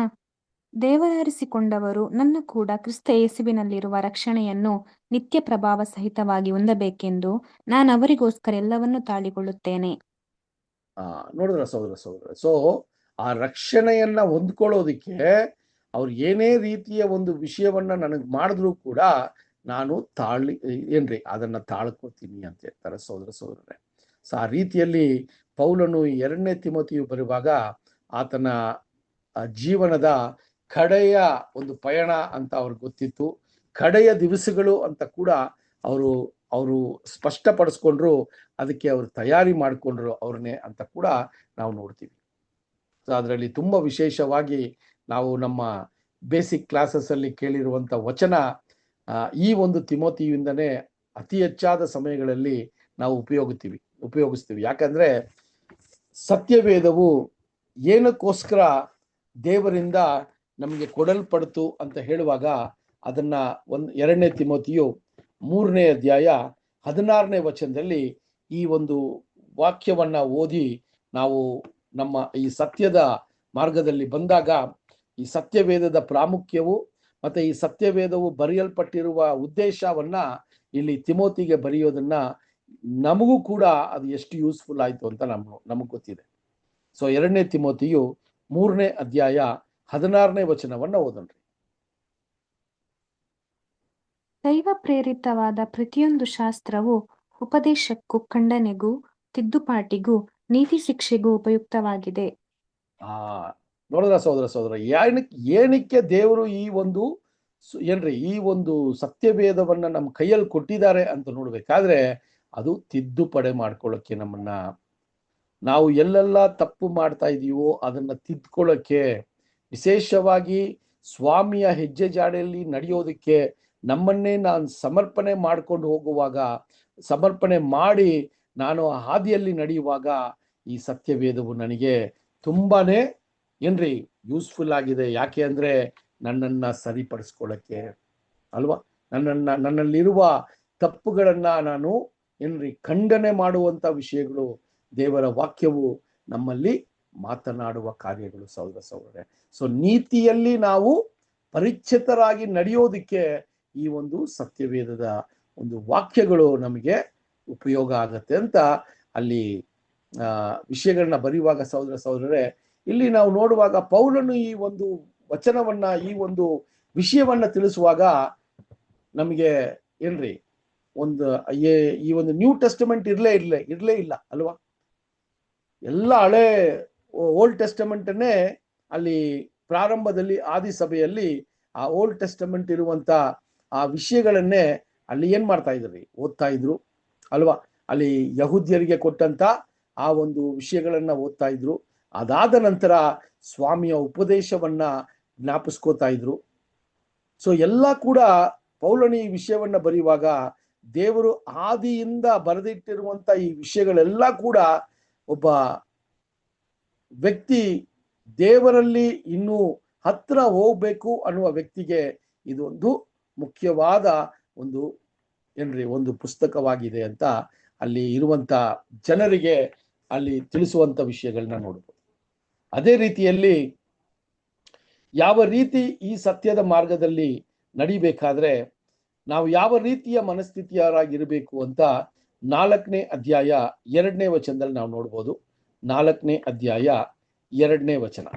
ದೇವರಾರಿಸಿಕೊಂಡವರು ನನ್ನ ಕೂಡ ಕ್ರಿಸ್ತ ಯೇಸುವಿನಲ್ಲಿರುವ ರಕ್ಷಣೆಯನ್ನು ನಿತ್ಯ ಪ್ರಭಾವ ಸಹಿತವಾಗಿ ಹೊಂದಬೇಕೆಂದು ನಾನು ಅವರಿಗೋಸ್ಕರ ಎಲ್ಲವನ್ನೂ ತಾಳಿಕೊಳ್ಳುತ್ತೇನೆ. ನೋಡಿದ್ರ ಸಹೋದರ. ಸೊ ಆ ರಕ್ಷಣೆಯನ್ನ ಹೊಂದ್ಕೊಳ್ಳೋದಿಕ್ಕೆ ಅವ್ರು ಏನೇ ರೀತಿಯ ಒಂದು ವಿಷಯವನ್ನ ನನಗೆ ಮಾಡಿದ್ರು ಕೂಡ ನಾನು ಅದನ್ನ ತಾಳ್ಕೋತೀನಿ ಅಂತ ಹೇಳ್ತಾರೆ ಸಹೋದರರೇ. ಸೊ ಆ ರೀತಿಯಲ್ಲಿ ಪೌಲನು 2ನೇ ತಿಮೋತಿಯು ಬರುವಾಗ ಆತನ ಜೀವನದ ಕಡೆಯ ಒಂದು ಪಯಣ ಅಂತ ಅವ್ರಿಗೆ ಗೊತ್ತಿತ್ತು, ಕಡೆಯ ದಿವಸಗಳು ಅಂತ ಕೂಡ ಅವರು ಸ್ಪಷ್ಟಪಡಿಸ್ಕೊಂಡ್ರು, ಅದಕ್ಕೆ ಅವರು ತಯಾರಿ ಮಾಡಿಕೊಂಡ್ರು ಅವ್ರನ್ನೇ ಅಂತ ಕೂಡ ನಾವು ನೋಡ್ತೀವಿ. ಸೊ ಅದರಲ್ಲಿ ತುಂಬಾ ವಿಶೇಷವಾಗಿ ನಾವು ನಮ್ಮ ಬೇಸಿಕ್ ಕ್ಲಾಸಸ್ ಅಲ್ಲಿ ಕೇಳಿರುವಂತ ವಚನ ಈ ಒಂದು ತಿಮೋತಿಯಿಂದನೇ ಅತಿ ಹೆಚ್ಚಾದ ಸಮಯಗಳಲ್ಲಿ ನಾವು ಉಪಯೋಗಿಸ್ತೀವಿ. ಯಾಕಂದ್ರೆ ಸತ್ಯವೇದವು ಏನಕ್ಕೋಸ್ಕರ ದೇವರಿಂದ ನಮಗೆ ಕೊಡಲ್ಪಡ್ತು ಅಂತ ಹೇಳುವಾಗ ಅದನ್ನ 2ನೇ ತಿಮೋತಿಯು 3ನೇ ಅಧ್ಯಾಯ 16ನೇ ವಚನದಲ್ಲಿ ಈ ಒಂದು ವಾಕ್ಯವನ್ನ ಓದಿ ನಾವು ನಮ್ಮ ಈ ಸತ್ಯದ ಮಾರ್ಗದಲ್ಲಿ ಬಂದಾಗ ಈ ಸತ್ಯವೇದದ ಪ್ರಾಮುಖ್ಯವು ಮತ್ತೆ ಈ ಸತ್ಯವೇದವು ಬರೆಯಲ್ಪಟ್ಟಿರುವ ಉದ್ದೇಶವನ್ನ ಇಲ್ಲಿ ತಿಮೋತಿಗೆ ಬರೆಯೋದನ್ನ ನಮಗೂ ಕೂಡ ಅದು ಎಷ್ಟು ಯೂಸ್ಫುಲ್ ಆಯ್ತು ಅಂತ ನಮಗ್ ಗೊತ್ತಿದೆ. ಸೊ 2ನೇ ತಿಮೋತಿಯು 3ನೇ ಅಧ್ಯಾಯ 16ನೇ ವಚನವನ್ನ ಓದನ್ರಿ. ದೈವ ಪ್ರೇರಿತವಾದ ಪ್ರತಿಯೊಂದು ಶಾಸ್ತ್ರವು ಉಪದೇಶಕ್ಕೂ, ಖಂಡನೆಗೂ, ತಿದ್ದುಪಾಟಿಗೂ, ನೀತಿ ಶಿಕ್ಷೆಗೂ ಉಪಯುಕ್ತವಾಗಿದೆ. ನೋಡಿದ್ರ ಸಹೋದರ, ಏನಕ್ಕೆ ದೇವರು ಈ ಒಂದು ಸತ್ಯವೇದವನ್ನ ನಮ್ಮ ಕೈಯಲ್ಲಿ ಕೊಟ್ಟಿದ್ದಾರೆ ಅಂತ ನೋಡ್ಬೇಕಾದ್ರೆ ಅದು ತಿದ್ದುಪಡೆ ಮಾಡ್ಕೊಳ್ಳೋಕೆ, ನಾವು ಎಲ್ಲೆಲ್ಲ ತಪ್ಪು ಮಾಡ್ತಾ ಇದೀವೋ ಅದನ್ನ ತಿದ್ಕೊಳ್ಳೋಕೆ, ವಿಶೇಷವಾಗಿ ಸ್ವಾಮಿಯ ಹೆಜ್ಜೆ ಜಾಡೆಯಲ್ಲಿ ನಡೆಯೋದಕ್ಕೆ ನಮ್ಮನ್ನೇ ನಾನು ಸಮರ್ಪಣೆ ಮಾಡ್ಕೊಂಡು ಹೋಗುವಾಗ, ಸಮರ್ಪಣೆ ಮಾಡಿ ನಾನು ಹಾದಿಯಲ್ಲಿ ನಡೆಯುವಾಗ ಈ ಸತ್ಯವೇದವು ನನಗೆ ತುಂಬಾನೇ ಯೂಸ್ಫುಲ್ ಆಗಿದೆ. ಯಾಕೆ ಅಂದ್ರೆ ನನ್ನನ್ನ ಸರಿಪಡಿಸ್ಕೊಳ್ಳಕ್ಕೆ ಅಲ್ವಾ, ನನ್ನಲ್ಲಿರುವ ತಪ್ಪುಗಳನ್ನ ನಾನು ಖಂಡನೆ ಮಾಡುವಂತ ವಿಷಯಗಳು ದೇವರ ವಾಕ್ಯವು ನಮ್ಮಲ್ಲಿ ಮಾತನಾಡುವ ಕಾರ್ಯಗಳು ಸಹೋದರರೇ. ಸೊ ನೀತಿಯಲ್ಲಿ ನಾವು ಪರಿಚಿತರಾಗಿ ನಡೆಯೋದಿಕ್ಕೆ ಈ ಒಂದು ಸತ್ಯವೇದದ ಒಂದು ವಾಕ್ಯಗಳು ನಮಗೆ ಉಪಯೋಗ ಆಗತ್ತೆ ಅಂತ ಅಲ್ಲಿ ವಿಷಯಗಳನ್ನ ಬರೆಯುವಾಗ ಸಹೋದರರೇ, ಇಲ್ಲಿ ನಾವು ನೋಡುವಾಗ ಪೌಲನು ಈ ಒಂದು ವಚನವನ್ನ, ಈ ಒಂದು ವಿಷಯವನ್ನ ತಿಳಿಸುವಾಗ ನಮಗೆ ಈ ಒಂದು ನ್ಯೂ ಟೆಸ್ಟಮೆಂಟ್ ಇರ್ಲೇ ಇಲ್ಲ ಅಲ್ವಾ. ಎಲ್ಲ ಹಳೆ ಓಲ್ಡ್ ಟೆಸ್ಟಮೆಂಟನ್ನೇ ಅಲ್ಲಿ ಪ್ರಾರಂಭದಲ್ಲಿ ಆದಿ ಸಭೆಯಲ್ಲಿ ಆ ಓಲ್ಡ್ ಟೆಸ್ಟಮೆಂಟ್ ಇರುವಂತ ಆ ವಿಷಯಗಳನ್ನೇ ಅಲ್ಲಿ ಏನ್ ಮಾಡ್ತಾ ಓದ್ತಾ ಇದ್ರು ಅಲ್ವಾ. ಅಲ್ಲಿ ಯಹೂದ್ಯರಿಗೆ ಕೊಟ್ಟಂತ ಆ ಒಂದು ವಿಷಯಗಳನ್ನ ಓದ್ತಾ ಇದ್ರು. ಅದಾದ ನಂತರ ಸ್ವಾಮಿಯ ಉಪದೇಶವನ್ನ ಜ್ಞಾಪಿಸ್ಕೋತಾ ಇದ್ರು. ಸೊ ಎಲ್ಲ ಕೂಡ ಪೌಲನು ಈ ವಿಷಯವನ್ನ ಬರೆಯುವಾಗ ದೇವರು ಆದಿಯಿಂದ ಬರೆದಿಟ್ಟಿರುವಂತ ಈ ವಿಷಯಗಳೆಲ್ಲ ಕೂಡ ಒಬ್ಬ ವ್ಯಕ್ತಿ ದೇವರಲ್ಲಿ ಇನ್ನೂ ಹತ್ರ ಹೋಗ್ಬೇಕು ಅನ್ನುವ ವ್ಯಕ್ತಿಗೆ ಇದೊಂದು ಮುಖ್ಯವಾದ ಒಂದು ಏನ್ರಿ ಒಂದು ಪುಸ್ತಕವಾಗಿದೆ ಅಂತ ಅಲ್ಲಿ ಇರುವಂತ ಜನರಿಗೆ ಅಲ್ಲಿ ತಿಳಿಸುವಂತ ವಿಷಯಗಳನ್ನ ನೋಡ್ಬೋದು. ಅದೇ ರೀತಿಯಲ್ಲಿ ಯಾವ ರೀತಿ ಈ ಸತ್ಯದ ಮಾರ್ಗದಲ್ಲಿ ನಡಿಬೇಕಾದ್ರೆ ನಾವು ಯಾವ ರೀತಿಯ ಮನಸ್ಥಿತಿಯರಾಗಿರಬೇಕು ಅಂತ 4ನೇ ಅಧ್ಯಾಯ 2ನೇ ವಚನದಲ್ಲಿ ನಾವು ನೋಡ್ಬೋದು. 4ನೇ ಅಧ್ಯಾಯ 2ನೇ ವಚನ.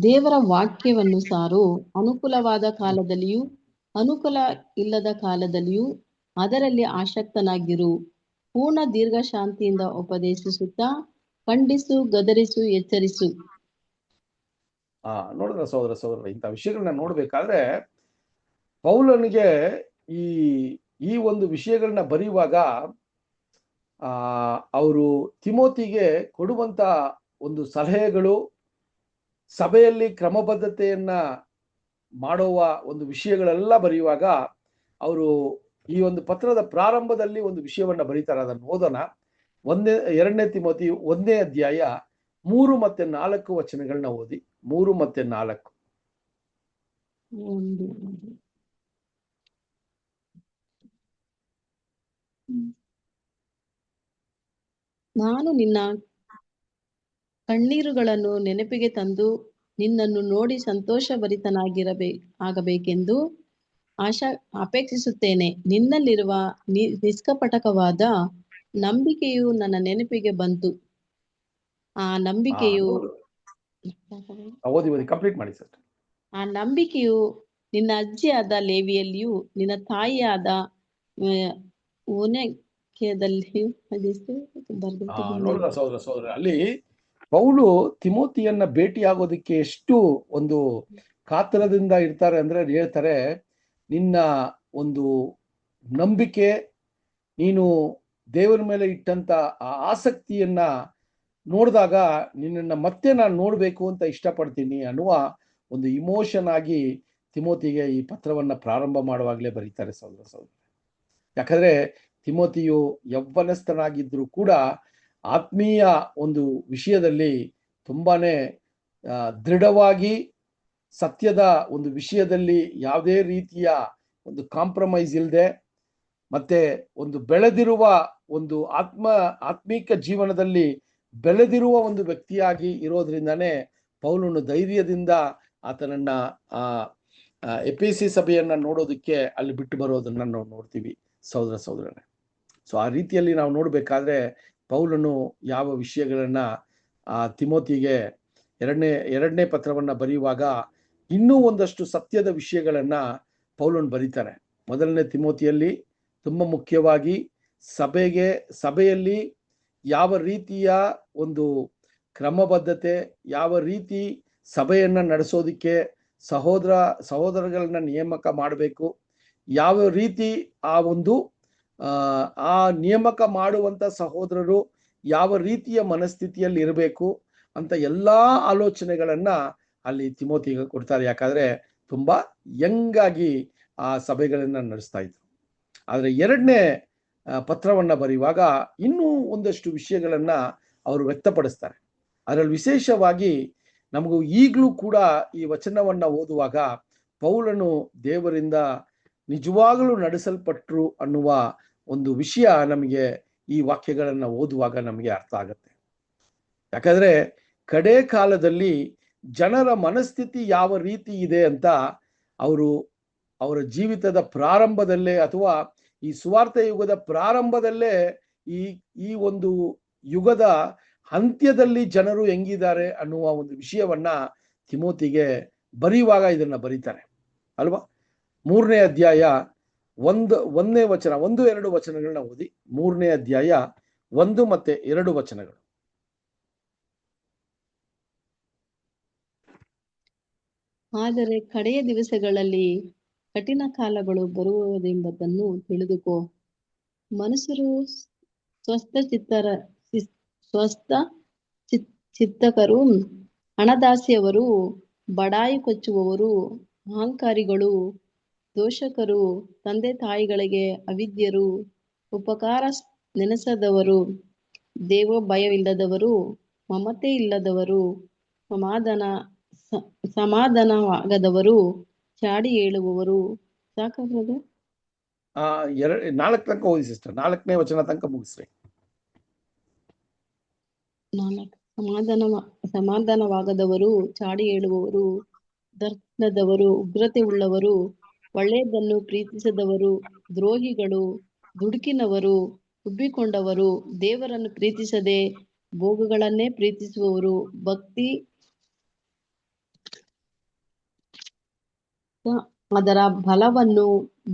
ದೇವರ ವಾಕ್ಯವನ್ನು ಸಾರು, ಅನುಕೂಲವಾದ ಕಾಲದಲ್ಲಿಯೂ ಅನುಕೂಲ ಇಲ್ಲದ ಕಾಲದಲ್ಲಿಯೂ ಅದರಲ್ಲಿ ಆಸಕ್ತನಾಗಿರು. ಪೂರ್ಣ ದೀರ್ಘ ಶಾಂತಿಯಿಂದ ಉಪದೇಶಿಸುತ್ತಾ ಖಂಡಿಸು, ಗದರಿಸು, ಎಚ್ಚರಿಸು. ನೋಡಿದ್ರ ಸಹೋದರ ಇಂಥ ವಿಷಯಗಳನ್ನ ನೋಡ್ಬೇಕಾದ್ರೆ ಪೌಲನಿಗೆ ಈ ಒಂದು ವಿಷಯಗಳನ್ನ ಬರೆಯುವಾಗ ಅವರು ತಿಮೋತಿಗೆ ಕೊಡುವಂತ ಒಂದು ಸಲಹೆಗಳು, ಸಭೆಯಲ್ಲಿ ಕ್ರಮಬದ್ಧತೆಯನ್ನ ಮಾಡುವ ಒಂದು ವಿಷಯಗಳೆಲ್ಲ ಬರೆಯುವಾಗ ಅವರು ಈ ಒಂದು ಪತ್ರದ ಪ್ರಾರಂಭದಲ್ಲಿ ಒಂದು ವಿಷಯವನ್ನ ಬರೀತಾರೆ. ಅದನ್ನು ಓದೋಣ. 2ನೇ ತಿಮೋತಿ 1ನೇ ಅಧ್ಯಾಯ 3 ಮತ್ತು 4 ವಚನಗಳನ್ನ ಓದಿ. 3 ಮತ್ತು 4. ನಾನು ನಿನ್ನ ಕಣ್ಣೀರುಗಳನ್ನು ನೆನಪಿಗೆ ತಂದು ನಿನ್ನನ್ನು ನೋಡಿ ಆಗಬೇಕೆಂದು ಅಪೇಕ್ಷಿಸುತ್ತೇನೆ. ನಿನ್ನಲ್ಲಿರುವ ನಿಷ್ಕಪಟಕವಾದ ನಂಬಿಕೆಯು ನನ್ನ ನೆನಪಿಗೆ ಬಂತು. ಆ ನಂಬಿಕೆಯು ಆ ನಂಬಿಕೆಯು ನಿನ್ನ ಅಜ್ಜಿಯಾದ ಲೇವಿಯಲ್ಲಿಯೂ ನಿನ್ನ ತಾಯಿಯಾದ ಓನೇಕ್ಯದಲ್ಲಿಯೂ ಸಹೋದರ ಅಲ್ಲಿ ಪೌಲು ತಿಮೋತಿಯನ್ನ ಭೇಟಿಯಾಗೋದಕ್ಕೆ ಎಷ್ಟು ಒಂದು ಕಾತರದಿಂದ ಇರ್ತಾರೆ ಅಂದ್ರೆ ಹೇಳ್ತಾರೆ, ನಿನ್ನ ಒಂದು ನಂಬಿಕೆ, ನೀನು ದೇವರ ಮೇಲೆ ಇಟ್ಟಂತ ಆ ಆಸಕ್ತಿಯನ್ನ ನೋಡಿದಾಗ ನಿನ್ನನ್ನು ಮತ್ತೆ ನಾನು ನೋಡ್ಬೇಕು ಅಂತ ಇಷ್ಟಪಡ್ತೀನಿ ಅನ್ನುವ ಒಂದು ಇಮೋಷನ್ ಆಗಿ ತಿಮೋತಿಗೆ ಈ ಪತ್ರವನ್ನ ಪ್ರಾರಂಭ ಮಾಡುವಾಗಲೇ ಬರೀತಾರೆ ಸಹೋದರ. ಯಾಕಂದ್ರೆ ತಿಮೋತಿಯು ಯೌವನಸ್ಥನಾಗಿದ್ರು ಕೂಡ ಆತ್ಮೀಯ ಒಂದು ವಿಷಯದಲ್ಲಿ ತುಂಬಾನೇ ದೃಢವಾಗಿ, ಸತ್ಯದ ಒಂದು ವಿಷಯದಲ್ಲಿ ಯಾವುದೇ ರೀತಿಯ ಒಂದು ಕಾಂಪ್ರಮೈಸ್ ಇಲ್ಲದೆ, ಮತ್ತೆ ಒಂದು ಬೆಳೆದಿರುವ ಒಂದು ಆತ್ಮೀಕ ಜೀವನದಲ್ಲಿ ಬೆಳೆದಿರುವ ಒಂದು ವ್ಯಕ್ತಿಯಾಗಿ ಇರೋದ್ರಿಂದಾನೇ ಪೌಲನು ಧೈರ್ಯದಿಂದ ಆತನನ್ನ ಎಫೆಸಿ ಸಭೆಯನ್ನ ನೋಡೋದಕ್ಕೆ ಅಲ್ಲಿ ಬಿಟ್ಟು ಬರೋದನ್ನ ನಾವು ನೋಡ್ತೀವಿ ಸಹೋದರನೇ. ಸೊ ಆ ರೀತಿಯಲ್ಲಿ ನಾವು ನೋಡ್ಬೇಕಾದ್ರೆ ಪೌಲನು ಯಾವ ವಿಷಯಗಳನ್ನ ತಿಮೋತಿಗೆ ಎರಡನೇ ಪತ್ರವನ್ನ ಬರೆಯುವಾಗ ಇನ್ನೂ ಒಂದಷ್ಟು ಸತ್ಯದ ವಿಷಯಗಳನ್ನ ಪೌಲನು ಬರೀತಾರೆ. 1ನೇ ತಿಮೋತಿಯಲ್ಲಿ ತುಂಬಾ ಮುಖ್ಯವಾಗಿ ಸಭೆಯಲ್ಲಿ ಯಾವ ರೀತಿಯ ಒಂದು ಕ್ರಮಬದ್ಧತೆ, ಯಾವ ರೀತಿ ಸಭೆಯನ್ನ ನಡೆಸೋದಿಕ್ಕೆ ಸಹೋದರಗಳನ್ನ ನೇಮಕ ಮಾಡಬೇಕು, ಯಾವ ರೀತಿ ಆ ನೇಮಕ ಮಾಡುವಂತ ಸಹೋದರರು ಯಾವ ರೀತಿಯ ಮನಸ್ಥಿತಿಯಲ್ಲಿ ಇರಬೇಕು ಅಂತ ಎಲ್ಲಾ ಆಲೋಚನೆಗಳನ್ನ ಅಲ್ಲಿ ತಿಮೋತಿಗೆ ಕೊಡ್ತಾರೆ. ಯಾಕಂದ್ರೆ ತುಂಬಾ ಯಂಗ್ ಆಗಿ ಆ ಸಭೆಗಳನ್ನ ನಡೆಸ್ತಾ ಇದ್ರು. ಆದ್ರೆ 2ನೇ ಪತ್ರವನ್ನ ಬರೆಯುವಾಗ ಇನ್ನೂ ಒಂದಷ್ಟು ವಿಷಯಗಳನ್ನ ಅವರು ವ್ಯಕ್ತಪಡಿಸ್ತಾರೆ. ಅದರಲ್ಲಿ ವಿಶೇಷವಾಗಿ ನಮಗೂ ಈಗಲೂ ಕೂಡ ಈ ವಚನವನ್ನ ಓದುವಾಗ ಪೌಲನು ದೇವರಿಂದ ನಿಜವಾಗಲೂ ನಡೆಸಲ್ಪಟ್ರು ಅನ್ನುವ ಒಂದು ವಿಷಯ ನಮಗೆ ಈ ವಾಕ್ಯಗಳನ್ನ ಓದುವಾಗ ನಮಗೆ ಅರ್ಥ ಆಗುತ್ತೆ. ಯಾಕಂದ್ರೆ ಕಡೆ ಕಾಲದಲ್ಲಿ ಜನರ ಮನಸ್ಥಿತಿ ಯಾವ ರೀತಿ ಇದೆ ಅಂತ ಅವರ ಜೀವಿತದ ಪ್ರಾರಂಭದಲ್ಲೇ ಅಥವಾ ಈ ಸುವಾರ್ಥ ಯುಗದ ಪ್ರಾರಂಭದಲ್ಲೇ ಈ ಒಂದು ಯುಗದ ಅಂತ್ಯದಲ್ಲಿ ಜನರು ಹೆಂಗಿದ್ದಾರೆ ಅನ್ನುವ ಒಂದು ವಿಷಯವನ್ನ ತಿಮೋತಿಗೆ ಬರೆಯುವಾಗ ಇದನ್ನ ಬರೀತಾರೆ ಅಲ್ವಾ. 3ನೇ ಅಧ್ಯಾಯ 1ನೇ ವಚನ 1-2 ವಚನಗಳನ್ನ ಓದಿ. 3ನೇ ಅಧ್ಯಾಯ 1 ಮತ್ತು 2 ವಚನಗಳು. ಆದರೆ ಕಡೆಯ ದಿವಸಗಳಲ್ಲಿ ಕಠಿಣ ಕಾಲಗಳು ಬರುವುದೆಂಬುದನ್ನು ತಿಳಿದುಕೋ. ಮನುಷ್ಯರು ಚಿತ್ತಕರು, ಹಣದಾಸೆಯವರು, ಬಡಾಯಿ ಕೊಚ್ಚುವವರು, ಅಹಂಕಾರಿಗಳು, ದೋಷಕರು, ತಂದೆ ತಾಯಿಗಳಿಗೆ ಅವಿದ್ಯರು, ಉಪಕಾರ ನೆನೆಸದವರು, ದೇವ ಭಯವಿಲ್ಲದವರು, ಮಮತೆ ಇಲ್ಲದವರು, ಸಮಾಧಾನ ಸಮಾಧಾನವಾಗದವರು, ಚಾಡಿ ಹೇಳುವವರು. ಸಾಕ ಬ್ರದರ್? 4 ತನಕ ಓದಿ ಸಿಸ್ಟರ್, 4ನೇ ವಚನ ತನಕ ಮುಗಿಸ್ರಿ. 4 ಸಮಾಧಾನವಾಗದವರು, ಚಾಡಿ ಹೇಳುವವರು, ದರ್ಶನದವರು, ಉಗ್ರತೆ ಉಳ್ಳವರು, ಒಳ್ಳೆಯದನ್ನು ಪ್ರೀತಿಸದವರು, ದ್ರೋಹಿಗಳು, ದುಡುಕಿನವರು, ಉಬ್ಬಿಕೊಂಡವರು, ದೇವರನ್ನು ಪ್ರೀತಿಸದೆ ಭೋಗಗಳನ್ನೇ ಪ್ರೀತಿಸುವವರು, ಭಕ್ತಿ ಅದರ ಫಲವನ್ನು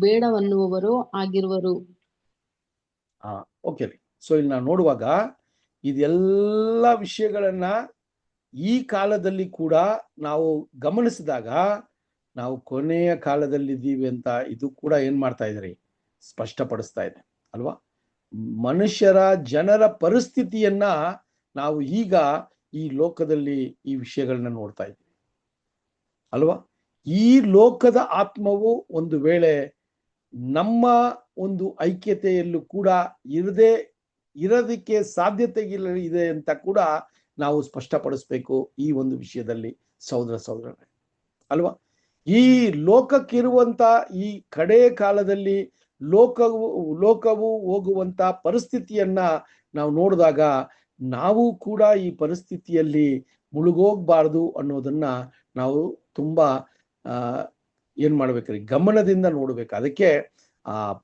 ಬೇಡವನ್ನುವವರು ಆಗಿರುವರು. ಓಕೆ. ಸೊ ಇಲ್ಲಿ ನಾವು ನೋಡುವಾಗ ಇದೆಲ್ಲ ವಿಷಯಗಳನ್ನ ಈ ಕಾಲದಲ್ಲಿ ಕೂಡ ನಾವು ಗಮನಿಸಿದಾಗ ನಾವು ಕೊನೆಯ ಕಾಲದಲ್ಲಿದ್ದೀವಿ ಅಂತ ಇದು ಕೂಡ ಏನ್ ಮಾಡ್ತಾ ಇದ್ರಿ, ಸ್ಪಷ್ಟಪಡಿಸ್ತಾ ಇದೆ ಅಲ್ವಾ. ಜನರ ಪರಿಸ್ಥಿತಿಯನ್ನ ನಾವು ಈಗ ಈ ಲೋಕದಲ್ಲಿ ಈ ವಿಷಯಗಳನ್ನ ನೋಡ್ತಾ ಇದ್ದೀವಿ ಅಲ್ವಾ. ಈ ಲೋಕದ ಆತ್ಮವು ಒಂದು ವೇಳೆ ನಮ್ಮ ಒಂದು ಐಕ್ಯತೆಯಲ್ಲೂ ಕೂಡ ಇರೋದಕ್ಕೆ ಸಾಧ್ಯತೆ ಇದೆ ಅಂತ ಕೂಡ ನಾವು ಸ್ಪಷ್ಟಪಡಿಸ್ಬೇಕು ಈ ಒಂದು ವಿಷಯದಲ್ಲಿ ಸಹೋದರರೇ ಅಲ್ವಾ. ಈ ಲೋಕಕ್ಕಿರುವಂತ ಈ ಕಡೆ ಕಾಲದಲ್ಲಿ ಲೋಕವು ಹೋಗುವಂತ ಪರಿಸ್ಥಿತಿಯನ್ನ ನಾವು ನೋಡಿದಾಗ ನಾವು ಕೂಡ ಈ ಪರಿಸ್ಥಿತಿಯಲ್ಲಿ ಮುಳುಗೋಗ್ಬಾರ್ದು ಅನ್ನೋದನ್ನ ನಾವು ತುಂಬಾ ಏನ್ ಮಾಡ್ಬೇಕ್ರಿ, ಗಮನದಿಂದ ನೋಡ್ಬೇಕು. ಅದಕ್ಕೆ